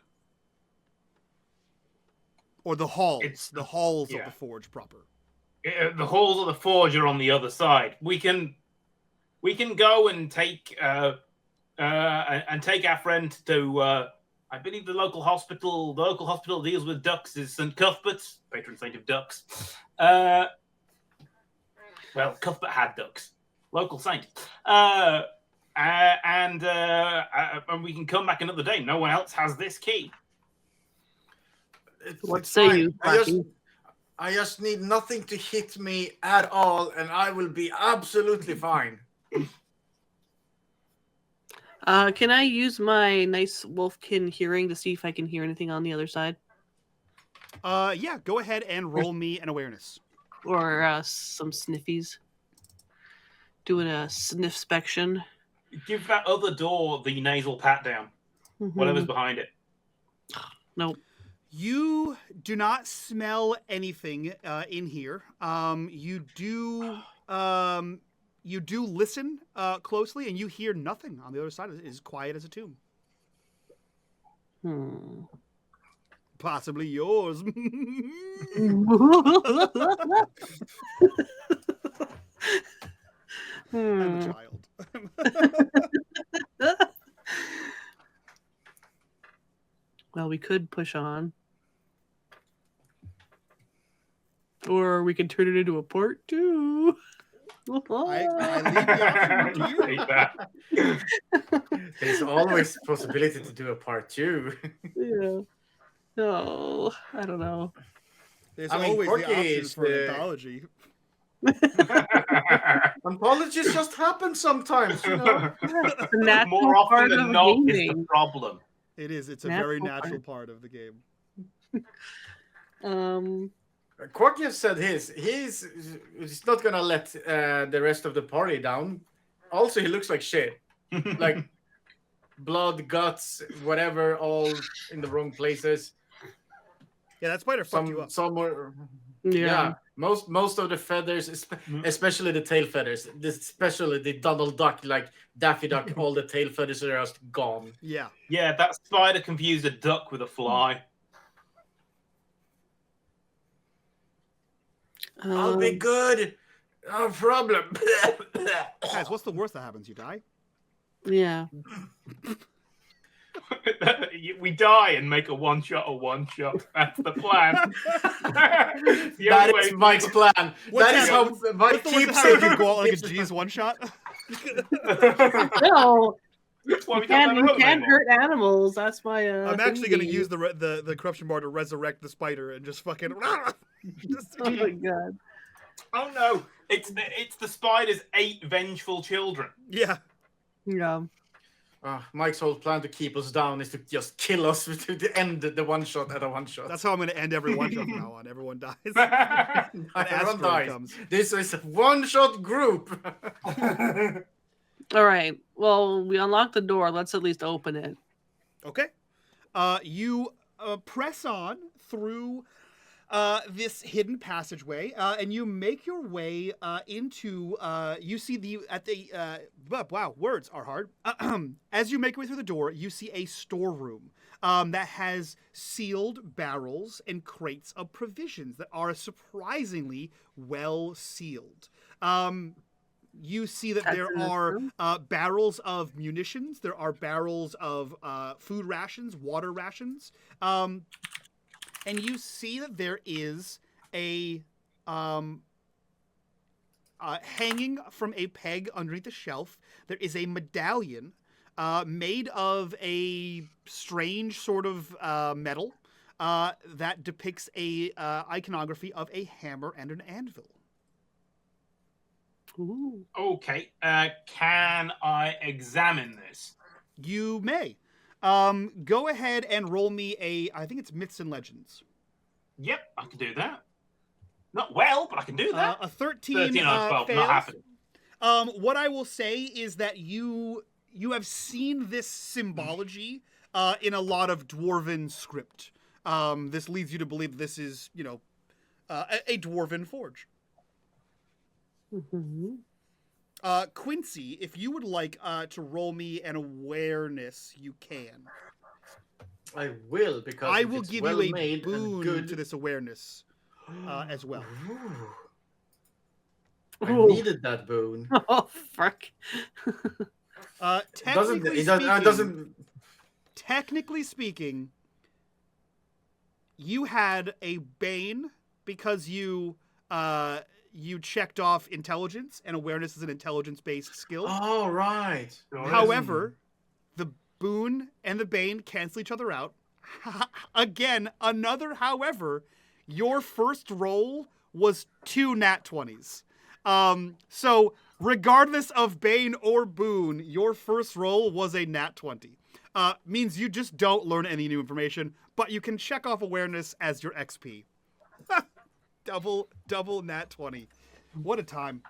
Or the halls. It's the halls yeah. of the forge proper. The halls of the forge are on the other side. We can go and take our friend to I believe the local hospital. The local hospital deals with ducks is St. Cuthbert's, patron saint of ducks. Well, Cuthbert had ducks. Local saint. And we can come back another day. No one else has this key. What say you, Sparky? I just need nothing to hit me at all, and I will be absolutely fine. Can I use my nice wolfkin hearing to see if I can hear anything on the other side? Yeah, go ahead and roll me an awareness. Or some sniffies? Doing a sniffspection? Give that other door the nasal pat down. Whatever's behind it. Nope. You do not smell anything in here. You do listen closely, and you hear nothing on the other side. It is quiet as a tomb. Possibly yours. I'm a child. Well, we could push on. Or we can turn it into a part 2. I leave the option to you. There's always possibility to do a part 2. Yeah. No, I don't know. There's I mean, always Porky the option is for an the- anthology. Anthologies just happen sometimes, you know. The natural More often part than of not is the gaming. problem. It is. It's a Natural very part. natural part of the game. Quirky has said he's not gonna let the rest of the party down. Also, he looks like shit. Like blood, guts, whatever, all in the wrong places. Yeah, that spider fucked you up. Somewhere. Yeah. Yeah, most of the feathers, especially the tail feathers, especially the Donald Duck, like Daffy Duck, all the tail feathers are just gone. Yeah. Yeah, that spider confused a duck with a fly. I'll be good. No problem. Guys, what's the worst that happens? You die? Yeah. We die and make a one shot. That's the plan. That is Mike's plan. What's That is that? how Mike What's the worst keeps that happens? You it. go out like a G's one shot? No, That's why we you don't have can't anymore. hurt animals. That's my. I'm actually going to thingy. use the corruption bar to resurrect the spider and just fucking. Oh my god. Oh no! It's the spider's 8 vengeful children. Yeah. Yeah. Mike's whole plan to keep us down is to just kill us to end the one shot at a one shot. That's how I'm going to end every one shot from now on. Everyone dies. Everyone Asteroid dies. comes. This is a one shot group. All right. Well, we unlocked the door. Let's at least open it. Okay. You press on through this hidden passageway, and you make your way into. You see wow, words are hard. As you make your way through the door, you see a storeroom that has sealed barrels and crates of provisions that are surprisingly well sealed. You see that That's there in this are room? barrels of munitions. There are barrels of food rations, water rations. And you see that there is a hanging from a peg underneath the shelf. There is a medallion made of a strange sort of metal that depicts a iconography of a hammer and an anvil. Ooh. Okay. Can I examine this? You may. Go ahead and roll me I think it's Myths and Legends. Yep, I can do that. Not well, but I can do that. A 13, 13 out of 12, fails. not happening. What I will say is that you have seen this symbology in a lot of dwarven script. This leads you to believe this is, a dwarven forge. Mm-hmm. Quincy, if you would like to roll me an awareness, you can. I will, because I if will it's give well you a made and boon good. to this awareness as well. Ooh. I Ooh. needed that boon. Oh, fuck. Technically speaking, you had a bane because you checked off intelligence, and awareness is an intelligence-based skill. Oh, right. However, the boon and the bane cancel each other out. Again, another however, your first roll was 2 nat 20s. So regardless of bane or boon, your first roll was a nat 20. Means you just don't learn any new information, but you can check off awareness as your XP. double nat 20. What a time.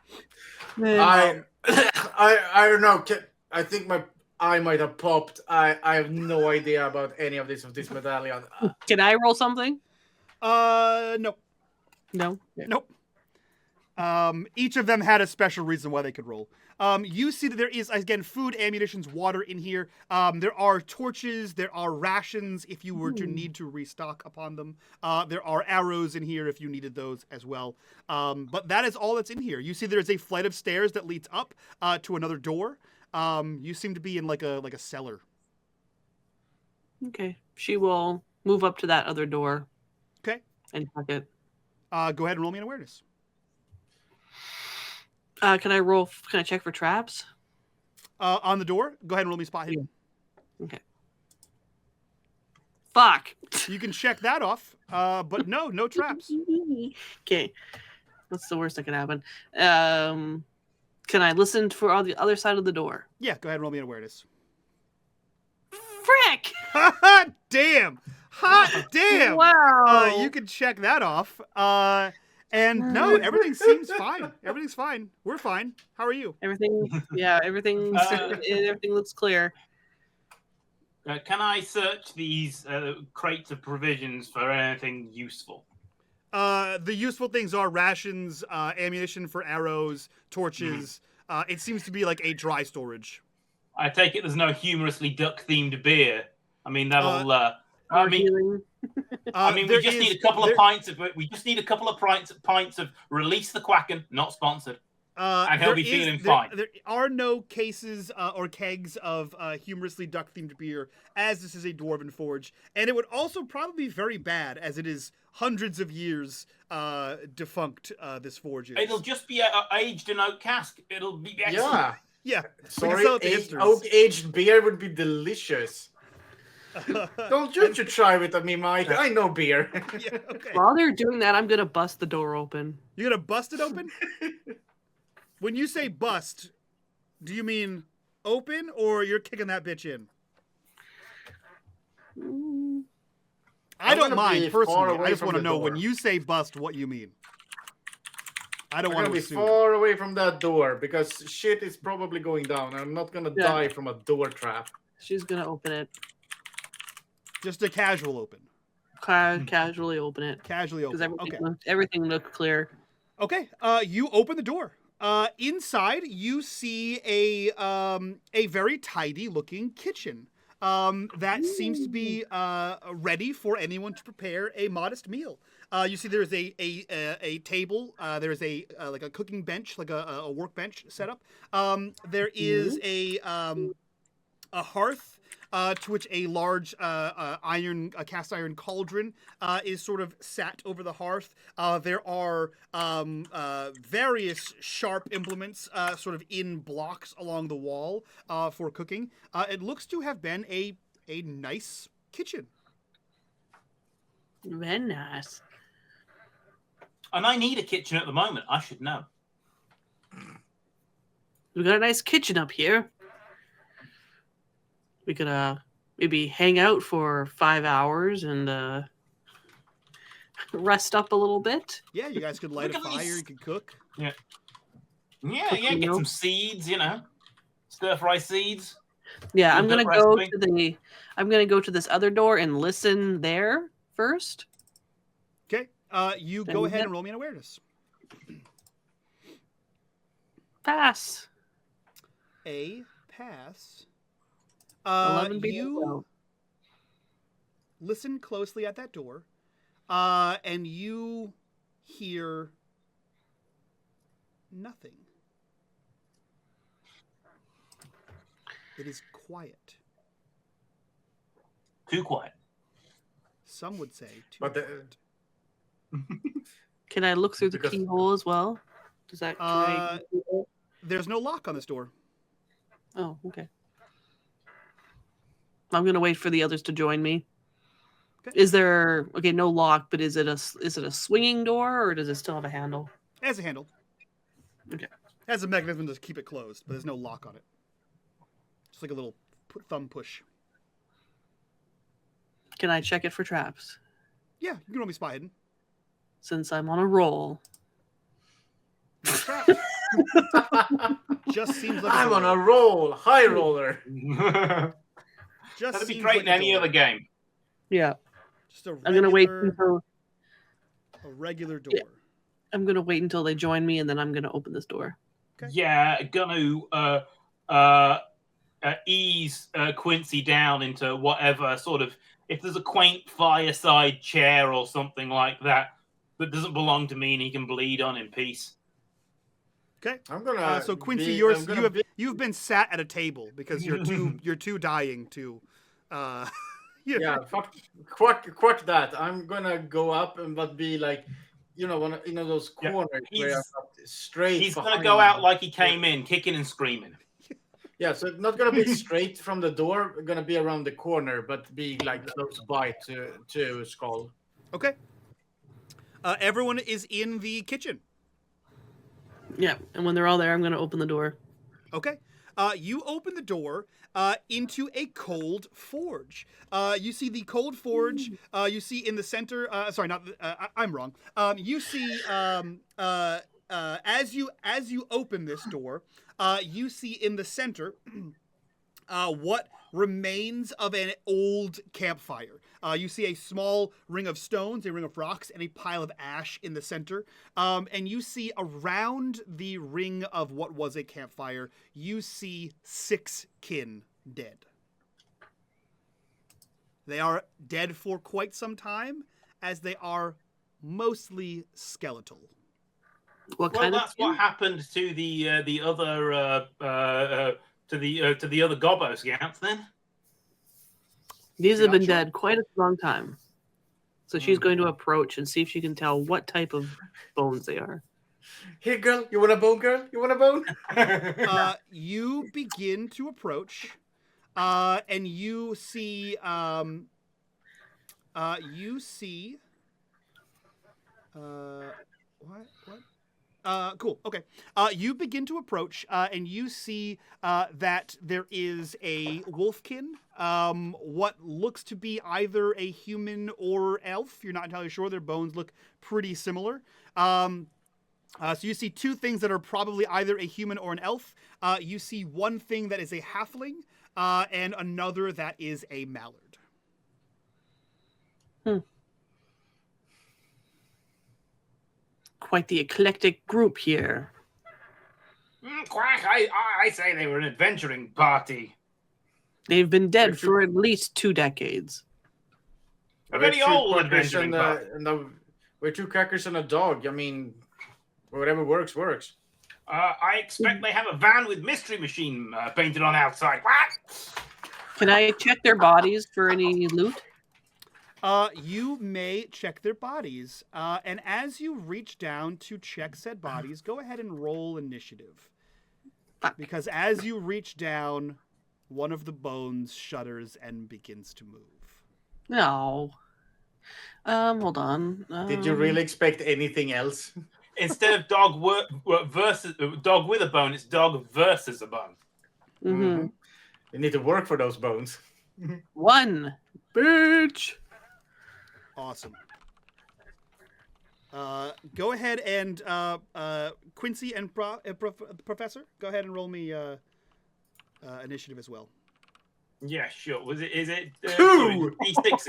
I don't know. I think I might have popped. I have no idea about any of this medallion. Can I roll something? No. No. Nope. Each of them had a special reason why they could roll. You see that there is, again, food, ammunitions, water in here. There are torches. There are rations if you were to need to restock upon them. There are arrows in here if you needed those as well. But that is all that's in here. You see there's a flight of stairs that leads up to another door. You seem to be in like a cellar. Okay. She will move up to that other door. Okay. And check it. Go ahead and roll me an awareness. Can I check for traps? On the door, go ahead and roll me spot hidden. Okay. Fuck. You can check that off, but no traps. Okay. What's the worst that can happen? Can I listen for on the other side of the door? Yeah, go ahead and roll me an awareness. Frick! Hot damn! Hot damn! Wow. You can check that off. And no, everything seems fine. Everything's fine. We're fine. How are you? Everything looks clear. Can I search these crates of provisions for anything useful? The useful things are rations, ammunition for arrows, torches. It seems to be like a dry storage. I take it there's no humorously duck-themed beer. I mean, that'll. we just need a couple of pints of. We just need a couple of pints of Release the Quacken, not sponsored, and he'll be feeling fine. There are no cases or kegs of humorously duck-themed beer, as this is a dwarven forge, and it would also probably be very bad, as it is hundreds of years defunct. This forge is. It'll just be aged in oak cask. It'll be excellent. Yeah. Sorry, oak-aged beer would be delicious. Don't you try with me, Mike. I know beer. Yeah, okay. While they're doing that, I'm gonna bust the door open. You're gonna bust it open? When you say bust, do you mean open or you're kicking that bitch in? I don't mind personally. I just want to know when you say bust what you mean. I don't want to be assume. Far away from that door because shit is probably going down. I'm not gonna die from a door trap. She's gonna open it. Just a casual open. Casually open it. Casually open. Because everything looked clear. Okay. You open the door. Inside, you see a very tidy looking kitchen. that seems to be ready for anyone to prepare a modest meal. You see, there is a table. There is like a cooking bench, like a workbench set up. There is a hearth. To which a large cast iron cauldron is sort of sat over the hearth. There are various sharp implements sort of in blocks along the wall for cooking. It looks to have been a nice kitchen. Very nice. And I need a kitchen at the moment. I should know. We got a nice kitchen up here. We could maybe hang out for 5 hours and rest up a little bit. Yeah, you guys could light a fire. You could cook. Yeah. Get some seeds. Stir fry seeds. Yeah, I'm gonna go to this other door and listen there first. Okay. You go ahead and roll me an awareness. Pass. A pass. 11 you listen closely at that door, and you hear nothing. It is quiet. Too quiet. Some would say too But quiet. Can I look through the Because- keyhole as well? Does that? There's no lock on this door. Oh, okay. I'm gonna wait for the others to join me. Okay. Is there no lock? But is it a swinging door or does it still have a handle? It has a handle. Okay. It has a mechanism to keep it closed, but there's no lock on it. Just like a little thumb push. Can I check it for traps? Yeah, you can roll me spy hidden. Since I'm on a roll. Trap. Just seems like I'm on a roll, high roller. Just That'd be seems great like in a any door. other game. Yeah. Just a I'm gonna wait regular- until a regular door. Yeah. I'm gonna wait until they join me, and then I'm gonna open this door. Okay. Yeah, gonna ease Quincy down into whatever sort of, if there's a quaint fireside chair or something like that doesn't belong to me and he can bleed on in peace. Okay. I'm gonna. So Quincy, be- you've been sat at a table because you're too dying to. Yeah, quack that. I'm gonna go up and but be like, those corners where I'm not straight. He's gonna behind go out you. like he came in, kicking and screaming. Yeah, so it's not gonna be straight from the door. We're gonna be around the corner, but be like close by to Skull. Okay. Everyone is in the kitchen. Yeah, and when they're all there, I'm gonna open the door. Okay. You open the door into a cold forge. You see the cold forge. You see in the center. Sorry, not. I'm wrong. You see as you open this door, you see in the center what remains of an old campfire. You see a small ring of stones, a ring of rocks, and a pile of ash in the center. And you see around the ring of what was a campfire, you see 6 kin dead. They are dead for quite some time, as they are mostly skeletal. What Well, kind that's of? what happened to the other to the other Gobbo scouts then. These You're have been not sure? dead quite a long time. So she's going to approach and see if she can tell what type of bones they are. Here, girl, you want a bone, girl? You want a bone? You begin to approach, and you see, cool. Okay. You begin to approach, and you see that there is a wolfkin. What looks to be either a human or elf. You're not entirely sure. Their bones look pretty similar. So you see 2 things that are probably either a human or an elf. You see 1 thing that is a halfling, and another that is a mallard. Quite the eclectic group here. Quack! I say they were an adventuring party. They've been dead We're two- for at least 2 decades. A We're very two old crackers adventuring club. we're 2 crackers and a dog. I mean, whatever works, works. I expect they have a van with mystery machine painted on outside. What? Can I check their bodies for any loot? You may check their bodies, and as you reach down to check said bodies, go ahead and roll initiative. Fuck. Because as you reach down, one of the bones shudders and begins to move. No. Hold on. Did you really expect anything else? Instead of dog versus dog with a bone, it's dog versus a bone. Mm-hmm. You need to work for those bones. 1. Bitch. Awesome. Go ahead and Quincy and Professor, go ahead and roll me initiative as well. Yeah, sure. Is it Two! D6?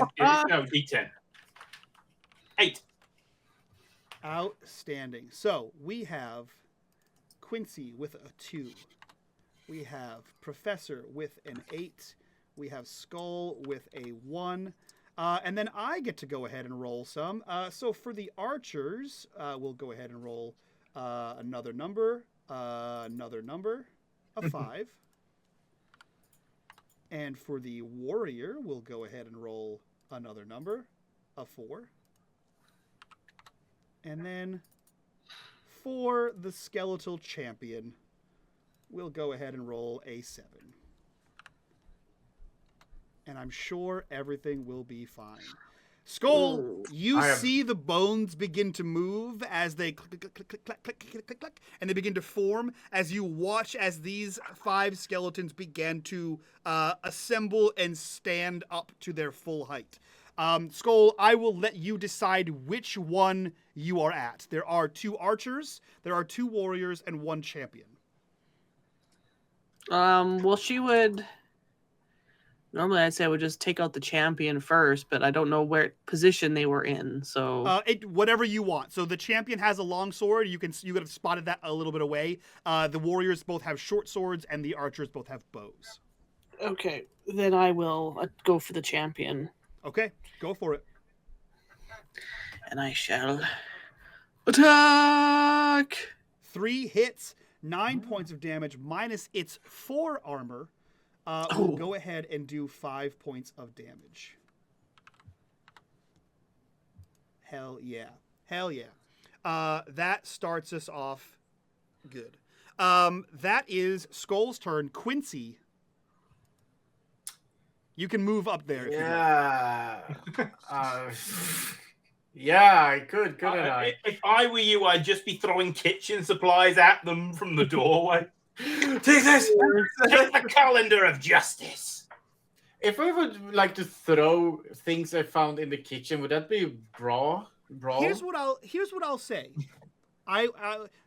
No, D10. 8. Outstanding. So we have Quincy with a 2. We have Professor with an 8. We have Skull with a 1. And then I get to go ahead and roll some. So for the archers, we'll go ahead and roll another number, a 5. And for the warrior, we'll go ahead and roll another number, a 4. And then for the skeletal champion, we'll go ahead and roll a 7. And I'm sure everything will be fine. Skull, you see the bones begin to move as they click, click, click, click, click, click, click, click, click, and they begin to form as you watch as these 5 skeletons begin to assemble and stand up to their full height. Skull, I will let you decide which one you are at. There are 2 archers, there are 2 warriors, and 1 champion. Well, she would... Normally, I'd say I would just take out the champion first, but I don't know where position they were in, so... Whatever you want. So the champion has a long sword. You could have spotted that a little bit away. The warriors both have short swords, and the archers both have bows. Okay, then I will go for the champion. Okay, go for it. And I shall... attack! 3 hits, 9 points of damage, minus its 4 armor. We'll go ahead and do 5 points of damage. Hell yeah. Hell yeah. That starts us off good. That is Skull's turn. Quincy, you can move up there. Yeah. Yeah, I could, couldn't I? If I were you, I'd just be throwing kitchen supplies at them from the doorway. Take this! Take the calendar of justice. If I would like to throw things I found in the kitchen, would that be brawl? Here's what I'll say.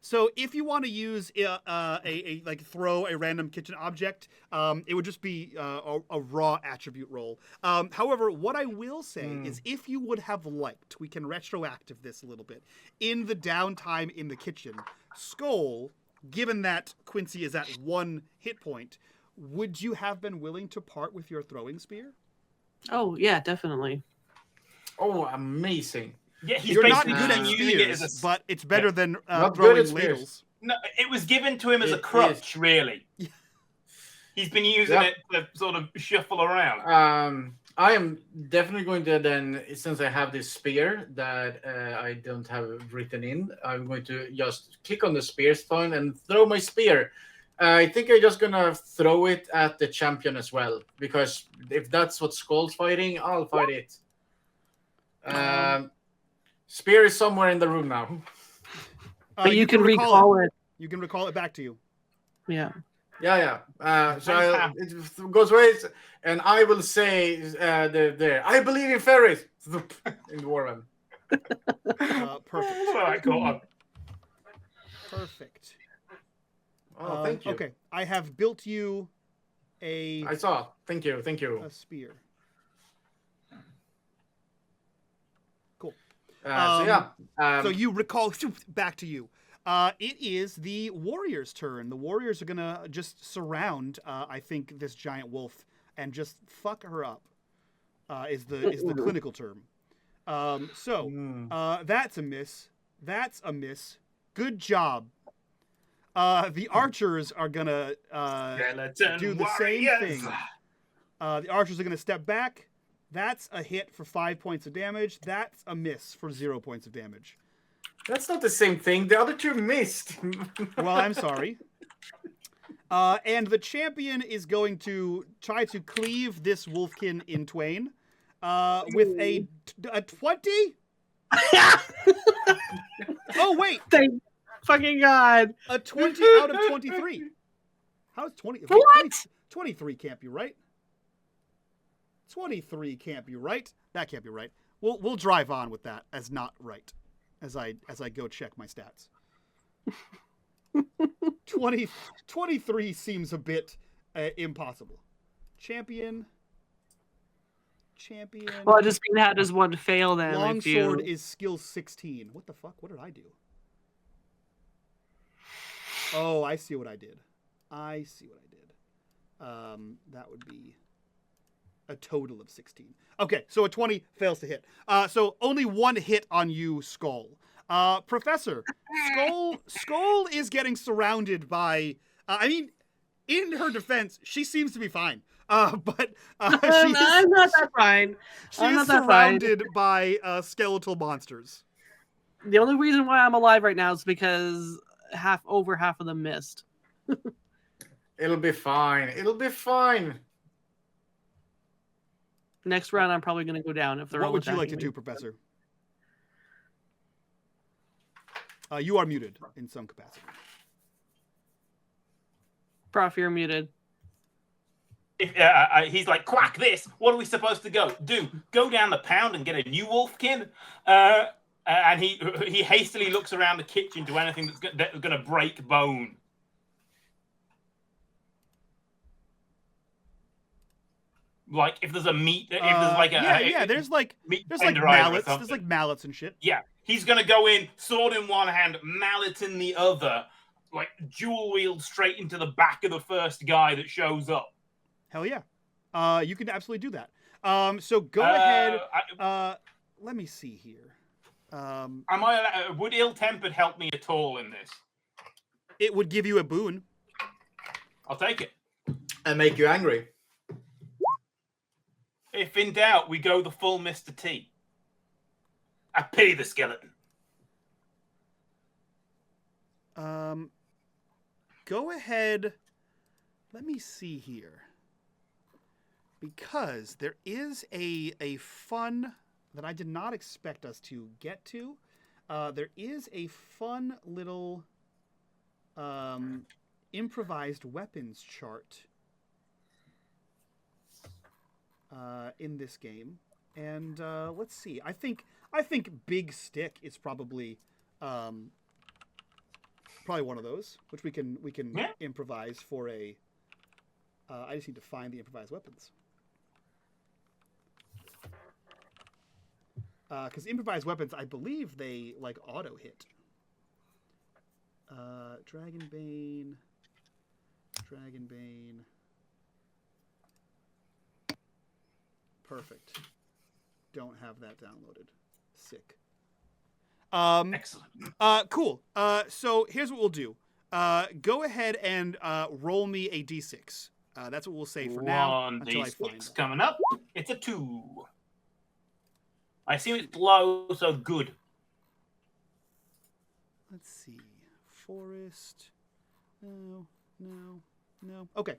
So if you want to use a throw a random kitchen object, it would just be a raw attribute roll. However, what I will say is if you would have liked, we can retroactive this a little bit. In the downtime in the kitchen, Skull, given that Quincy is at 1 hit point, would you have been willing to part with your throwing spear? Oh, yeah, definitely. Oh, amazing. Yeah, he's You're not basically good at using it as spears, a... but it's better than Not good throwing at spears. ladles. No, it was given to him as a It crutch, really. He's been using Yep. it to sort of shuffle around. I am definitely going to then, since I have this spear that I don't have written in, I'm going to just click on the spear stone and throw my spear. I think I'm just gonna throw it at the champion as well, because if that's what Skull's fighting, I'll fight it. Spear is somewhere in the room now. But you can recall it. You can recall it back to you. Yeah. Yeah. It goes away, and I will say, there. I believe in fairies. In the war. Perfect. All right, go on. Perfect. Oh, thank you. Okay, I have built you a. I saw. Thank you. A spear. Cool. So you recall back to you. It is the warriors' turn. The warriors are gonna just surround, I think, this giant wolf and just fuck her up. Is the clinical term. That's a miss. That's a miss. Good job. The archers are gonna do the same thing. The archers are gonna step back. That's a hit for 5 points of damage. That's a miss for 0 points of damage. That's not the same thing. The other two missed. Well, I'm sorry. And the champion is going to try to cleave this wolfkin in twain with a 20. Oh, wait. Thank fucking God. A 20 out of 23. How's 20? What? 23 can't be right. 23 can't be right. That can't be right. We'll drive on with that as not right as I go check my stats. 23 seems a bit impossible. Champion. Well, just mean how does one fail then? Longsword is skill 16. What the fuck? What did I do? Oh, I see what I did. That would be a total of 16. Okay, so a 20 fails to hit. So only one hit on you, Skull. Professor, Skull is getting surrounded by. I mean, in her defense, she seems to be fine. But I'm not that fine. She's surrounded by skeletal monsters. The only reason why I'm alive right now is because over half of them missed. It'll be fine. It'll be fine. Next round, I'm probably going to go down if they're all What would you like to attacking do, Professor? You are muted in some capacity. Prof, you're muted. If, he's like, quack this. What are we supposed to do? Go down the pound and get a new wolfkin? And he hastily looks around the kitchen to anything that's going to break bone. Like if there's a meat, if there's like a there's like meat there's like tenderizer or mallets, something. there's like mallets and shit. Yeah, he's gonna go in, sword in one hand, mallet in the other, like dual wield straight into the back of the first guy that shows up. Hell yeah, you can absolutely do that. So go ahead. Let me see here. Would ill-tempered help me at all in this? It would give you a boon. I'll take it. And make you angry. If in doubt, we go the full Mr. T. I pity the skeleton. Go ahead. Let me see here. Because there is a fun that I did not expect us to get to. There is a fun little improvised weapons chart in this game, and let's see. I think Big Stick is probably one of those, which we can improvise for a. I just need to find the improvised weapons. Because improvised weapons, I believe they like auto hit. Dragonbane. Perfect. Don't have that downloaded. Sick. Excellent. Cool. So here's what we'll do. Go ahead and roll me a d6. That's what we'll say for now until I find it. Coming up. It's a 2. I assume it's low, so good. Let's see. Forest. No. Okay.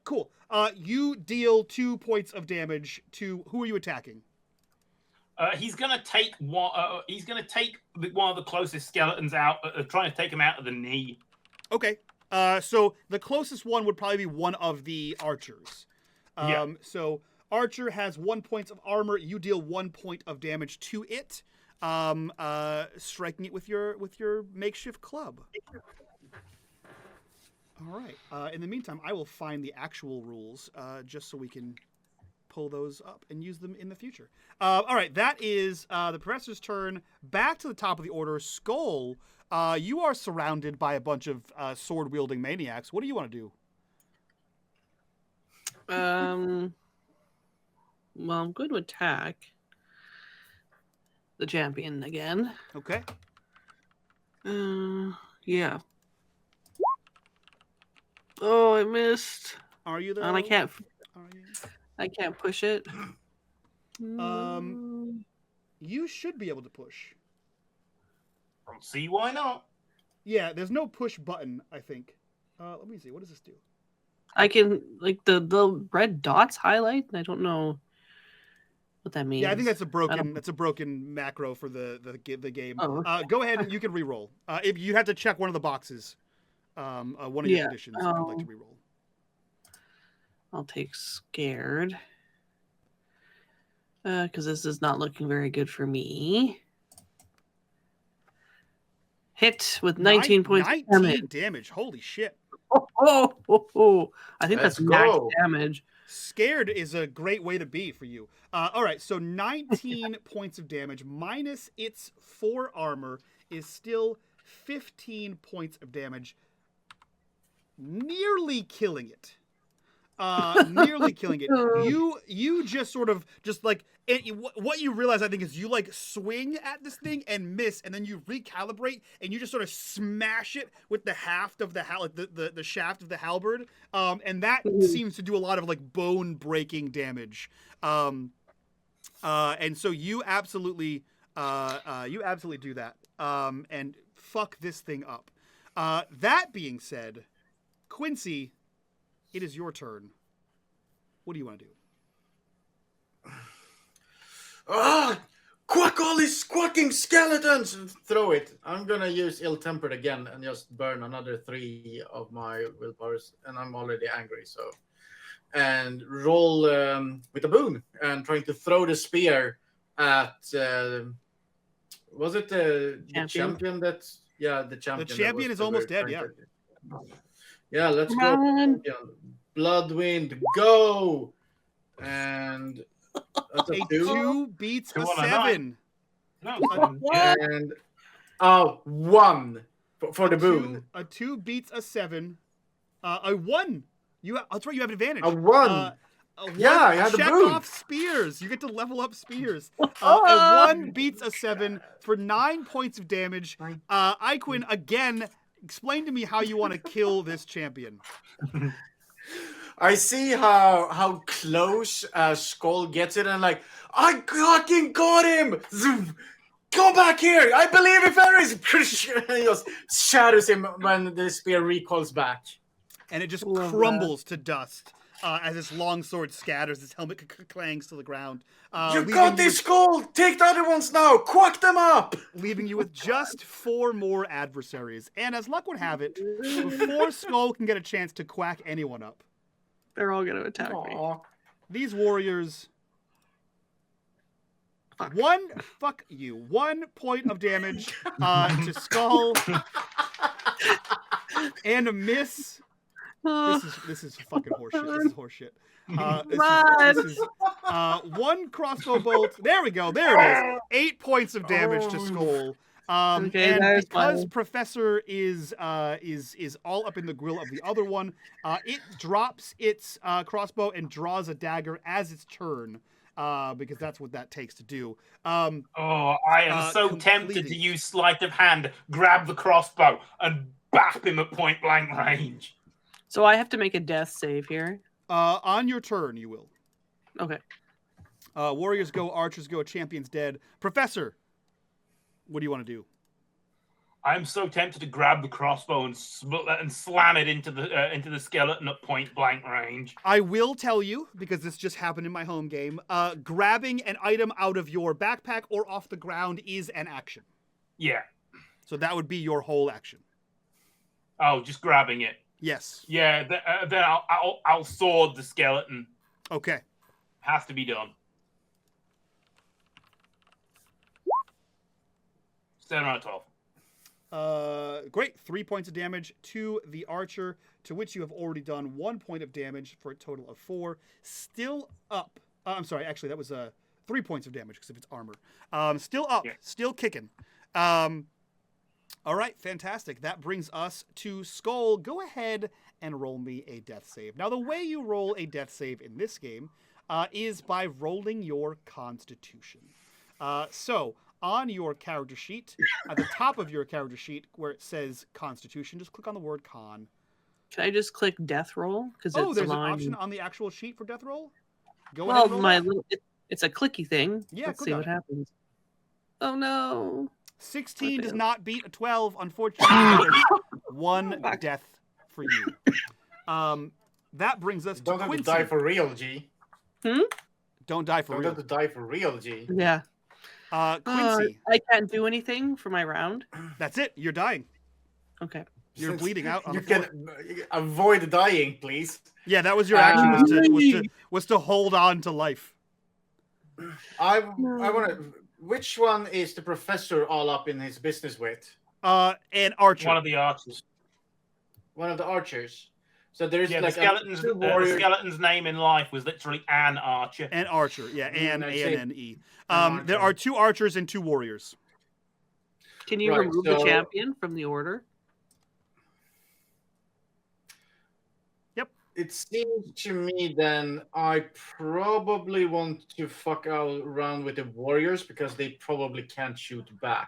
Cool. You deal 2 points of damage to who are you attacking? He's gonna take one. He's gonna take one of the closest skeletons out, trying to take him out of the knee. Okay. So the closest one would probably be one of the archers. So Archer has 1 point of armor. You deal 1 point of damage to it, striking it with your makeshift club. All right. In the meantime, I will find the actual rules just so we can pull those up and use them in the future. All right. That is the professor's turn. Back to the top of the order. Skull, you are surrounded by a bunch of sword-wielding maniacs. What do you want to do? Well, I'm going to attack the champion again. Okay. Yeah. Oh, I missed. Are you though? And I can't. Are you? I can't push it. You should be able to push. Don't see why not. Yeah, there's no push button, I think. Let me see. What does this do? I can like the red dots highlight. I don't know what that means. Yeah, I think that's a broken macro for the game. Oh. Go ahead and you can re-roll. If you have to check one of the boxes, one of your conditions if you'd like to re-roll. I'll take scared. Because this is not looking very good for me. Hit with 19 points 19 damage. Holy shit. Oh. I think Let's that's max go. damage. Scared is a great way to be for you. All right, so 19 points of damage minus its 4 armor is still 15 points of damage. Nearly killing it. Nearly killing it. You just sort of what you realize, I think, is you like swing at this thing and miss, and then you recalibrate and you just sort of smash it with the haft of the shaft of the halberd, and that seems to do a lot of like bone breaking damage. And so you absolutely do that. And fuck this thing up. That being said, Quincy, it is your turn. What do you want to do? Quack all these squawking skeletons and throw it. I'm gonna use ill-tempered again and just burn another 3 of my willpowers, and I'm already angry, so. And roll with a boon and trying to throw the spear at was it the champion that the champion. The champion is almost dead, yeah. Yeah, let's go. Bloodwind, go! And that's a 2 beats a 7. No. And 1 for the boon. A 2 beats a 7. A 1. That's right. You have advantage. A 1. Yeah, I had the check boon. off spears. You get to level up spears. A 1 beats a 7 for 9 points of damage. Iquin, again, explain to me how you want to kill this champion. I see how close Skull gets it, and like, I fucking got him! Zoom! Come back here! I believe in fairies! And he just shatters him when the spear recoils back. And it just crumbles to dust as his longsword scatters, his helmet clangs to the ground. You got this, Skull! Take the other ones now! Quack them up! Leaving you with just 4 more adversaries. And as luck would have it, before Skull can get a chance to quack anyone up, they're all going to attack me. These warriors... Fuck you. 1 point of damage to Skull. And a miss. This is fucking horseshit. This is horseshit. This is 1 crossbow bolt. There we go. There it is. 8 points of damage to Skull. And because Professor is all up in the grill of the other one, it drops its crossbow and draws a dagger as its turn. Because that's what that takes to do. I am so tempted to use sleight of hand, grab the crossbow, and bap him at point blank range. So I have to make a death save here? On your turn, you will. Okay. Warriors go, archers go, champion's dead. Professor, what do you want to do? I'm so tempted to grab the crossbow and slam it into the skeleton at point blank range. I will tell you, because this just happened in my home game, grabbing an item out of your backpack or off the ground is an action. Yeah. So that would be your whole action. Oh, just grabbing it. Yes. Yeah. Then I'll sword the skeleton. Okay. Has to be done. 7 out of 12. Great. 3 points of damage to the archer, to which you have already done 1 point of damage for a total of 4. Still up. I'm sorry. Actually, that was 3 points of damage because of its armor. Still up. Yeah. Still kicking. All right, fantastic. That brings us to Skull. Go ahead and roll me a death save. Now, the way you roll a death save in this game is by rolling your Constitution. So, on your character sheet, at the top of your character sheet where it says Constitution, just click on the word Con. Can I just click death roll? Because Oh, it's there's an allowing option me- on the actual sheet for death roll? Go Well, ahead and roll my that. little it's a clicky thing. Yeah, Let's click see on what it. happens. Oh no. 16 does Okay. not beat a 12. Unfortunately, that is one Fuck. death for you. That brings us to Don't have to Quincy. die for real, G. Don't die for Don't real. have to die for real, G. Yeah. Quincy, I can't do anything for my round. that's it. You're dying. Okay. You're bleeding out on You the floor. can avoid dying, please. Yeah, that was your action. Ah. Was to hold on to life. I want to. Which one is the professor all up in his business with? And Archer. One of the archers. One of the archers. So there's Yeah, like the skeleton's two the warriors. skeleton's name in life was literally an archer. And Archer. Yeah, and I see. A-N-N-E. Archer. There are 2 archers and 2 warriors. Can you Right, remove the so- champion from the order? It seems to me then I probably want to fuck around with the warriors because they probably can't shoot back.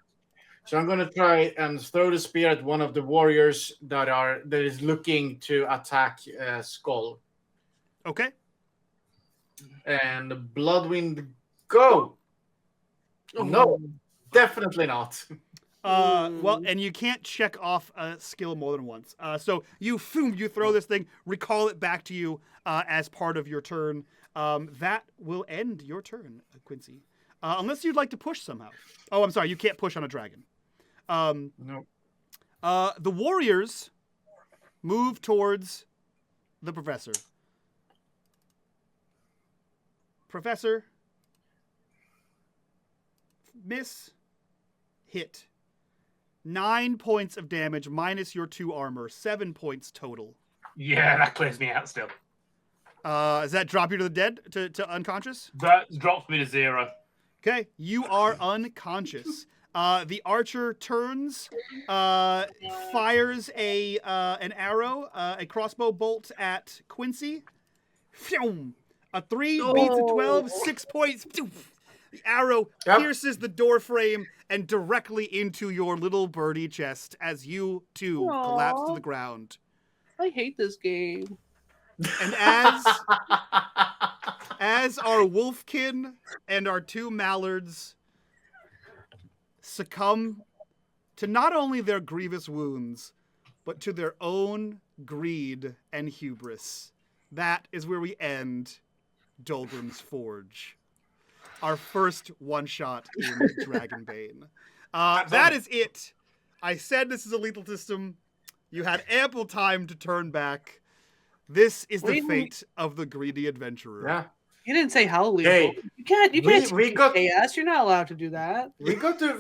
So I'm gonna try and throw the spear at one of the warriors that is looking to attack Skull. Okay. And Bloodwind, go! No, definitely not. Well, and you can't check off a skill more than once. So you throw this thing, recall it back to you as part of your turn. That will end your turn, Quincy. Unless you'd like to push somehow. Oh, I'm sorry, you can't push on a dragon. No. The warriors move towards the professor. Professor, miss, hit. 9 points of damage minus your 2 armor. 7 points total. Yeah, that clears me out still. Does that drop you to the dead, to unconscious? That drops me to 0. Okay, you are unconscious. The archer turns, fires an arrow, a crossbow bolt at Quincy. Phew! A 3 beats a 12, 6 points. Phew! The arrow pierces the door frame and directly into your little birdie chest as you too collapse to the ground. I hate this game. And as our wolfkin and our 2 mallards succumb to not only their grievous wounds, but to their own greed and hubris, that is where we end Dolgrim's Forge. Our first one-shot in Dragonbane. That is it. I said this is a lethal system. You had ample time to turn back. This is the fate of the greedy adventurer. Yeah. You didn't say how lethal. Hey, you can't we got chaos. You're not allowed to do that. we got to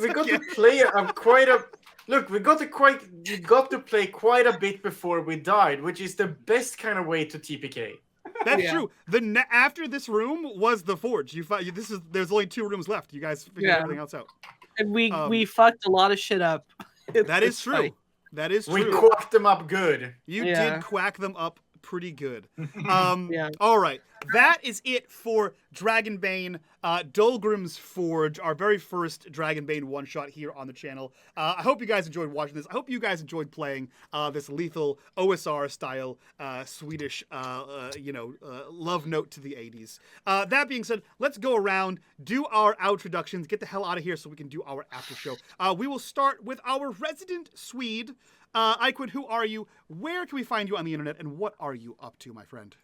play quite a look. We got to play quite a bit before we died, which is the best kind of way to TPK. That's Yeah. true. After this room was the forge. There's only 2 rooms left. You guys figured everything else out. And we fucked a lot of shit up. That is It's true. funny. That is We true. quacked them up good. You Yeah. did quack them up pretty good. Yeah. All right. That is it for Dragonbane, Dolgrim's Forge, our very first Dragonbane one-shot here on the channel. I hope you guys enjoyed watching this. I hope you guys enjoyed playing this lethal OSR-style Swedish, love note to the 80s. That being said, let's go around, do our introductions, get the hell out of here so we can do our after show. We will start with our resident Swede. Eichwin, who are you? Where can we find you on the internet? And what are you up to, my friend?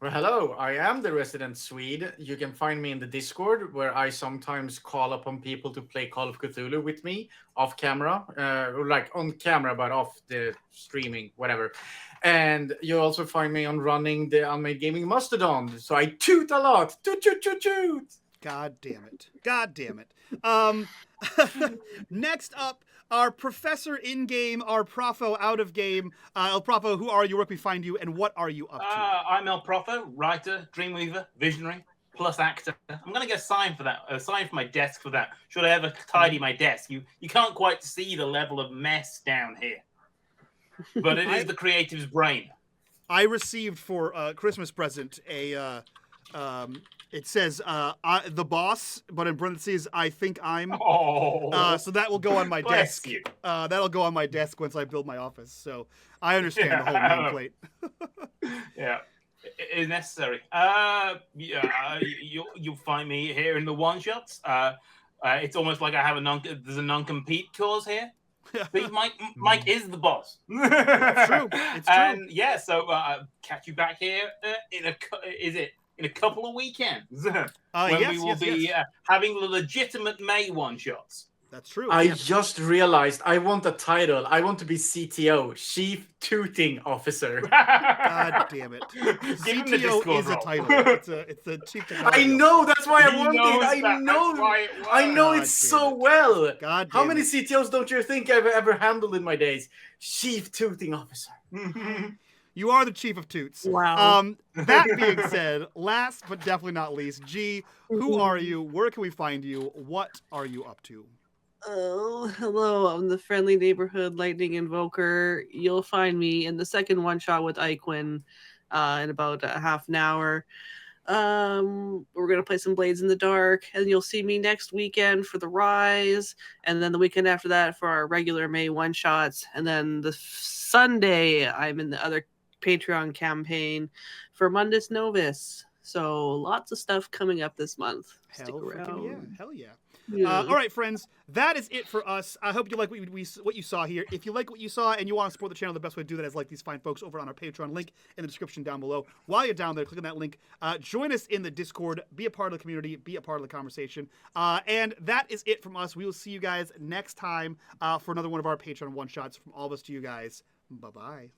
Well, hello, I am the resident Swede. You can find me in the Discord, where I sometimes call upon people to play Call of Cthulhu with me off camera, or like on camera, but off the streaming, whatever. And you'll also find me on running the unMadeGaming Mastodon. So I toot a lot. Toot, toot, toot, toot. God damn it. God damn it. Next up, our professor in-game, our profo out-of-game. El Profo, who are you, where can we find you, and what are you up to? I'm El Profo, writer, dreamweaver, visionary, plus actor. I'm gonna get a sign for that. A sign for my desk for that. Should I ever tidy my desk? You can't quite see the level of mess down here, but it is the creative's brain. I received for Christmas present a. It says the boss, but in parentheses, I think I'm. Oh, So that will go on my bless desk. you. That'll go on my desk once I build my office. So I understand the whole nameplate. Yeah, it is necessary. You'll find me here in the one shots. It's almost like I have there's a non-compete clause here. But Mike is the boss. It's true. It's true. And yeah, so catch you back here in a couple of weekends when yes, we will be having the legitimate May one shots. That's true. I just realized I want a title. I want to be CTO, Chief Tooting Officer. God damn it. Give him the CTO Discord is a role. title. It's a chief I technology know, that's why I He want knows it. I that, know. that's why it I know God it damn so it. well. God How damn many it. CTOs don't you think I've ever handled in my days? Chief Tooting Officer. You are the chief of toots. Wow. That being said, last but definitely not least, G, who are you? Where can we find you? What are you up to? Oh, hello. I'm the friendly neighborhood lightning invoker. You'll find me in the second one shot with Iquin in about a half an hour. We're gonna play some Blades in the Dark, and you'll see me next weekend for the Rise, and then the weekend after that for our regular May one shots, and then the Sunday I'm in the other Patreon campaign for Mundus Novus. So lots of stuff coming up this month. Stick Hell around. freaking yeah. Hell yeah. Yeah. All right, friends, that is it for us. I hope you like what you saw here. If you like what you saw and you want to support the channel, the best way to do that is like these fine folks over on our Patreon, link in the description down below. While you're down there, click on that link. Join us in the Discord. Be a part of the community. Be a part of the conversation. And that is it from us. We will see you guys next time for another one of our Patreon one-shots. From all of us to you guys, bye-bye.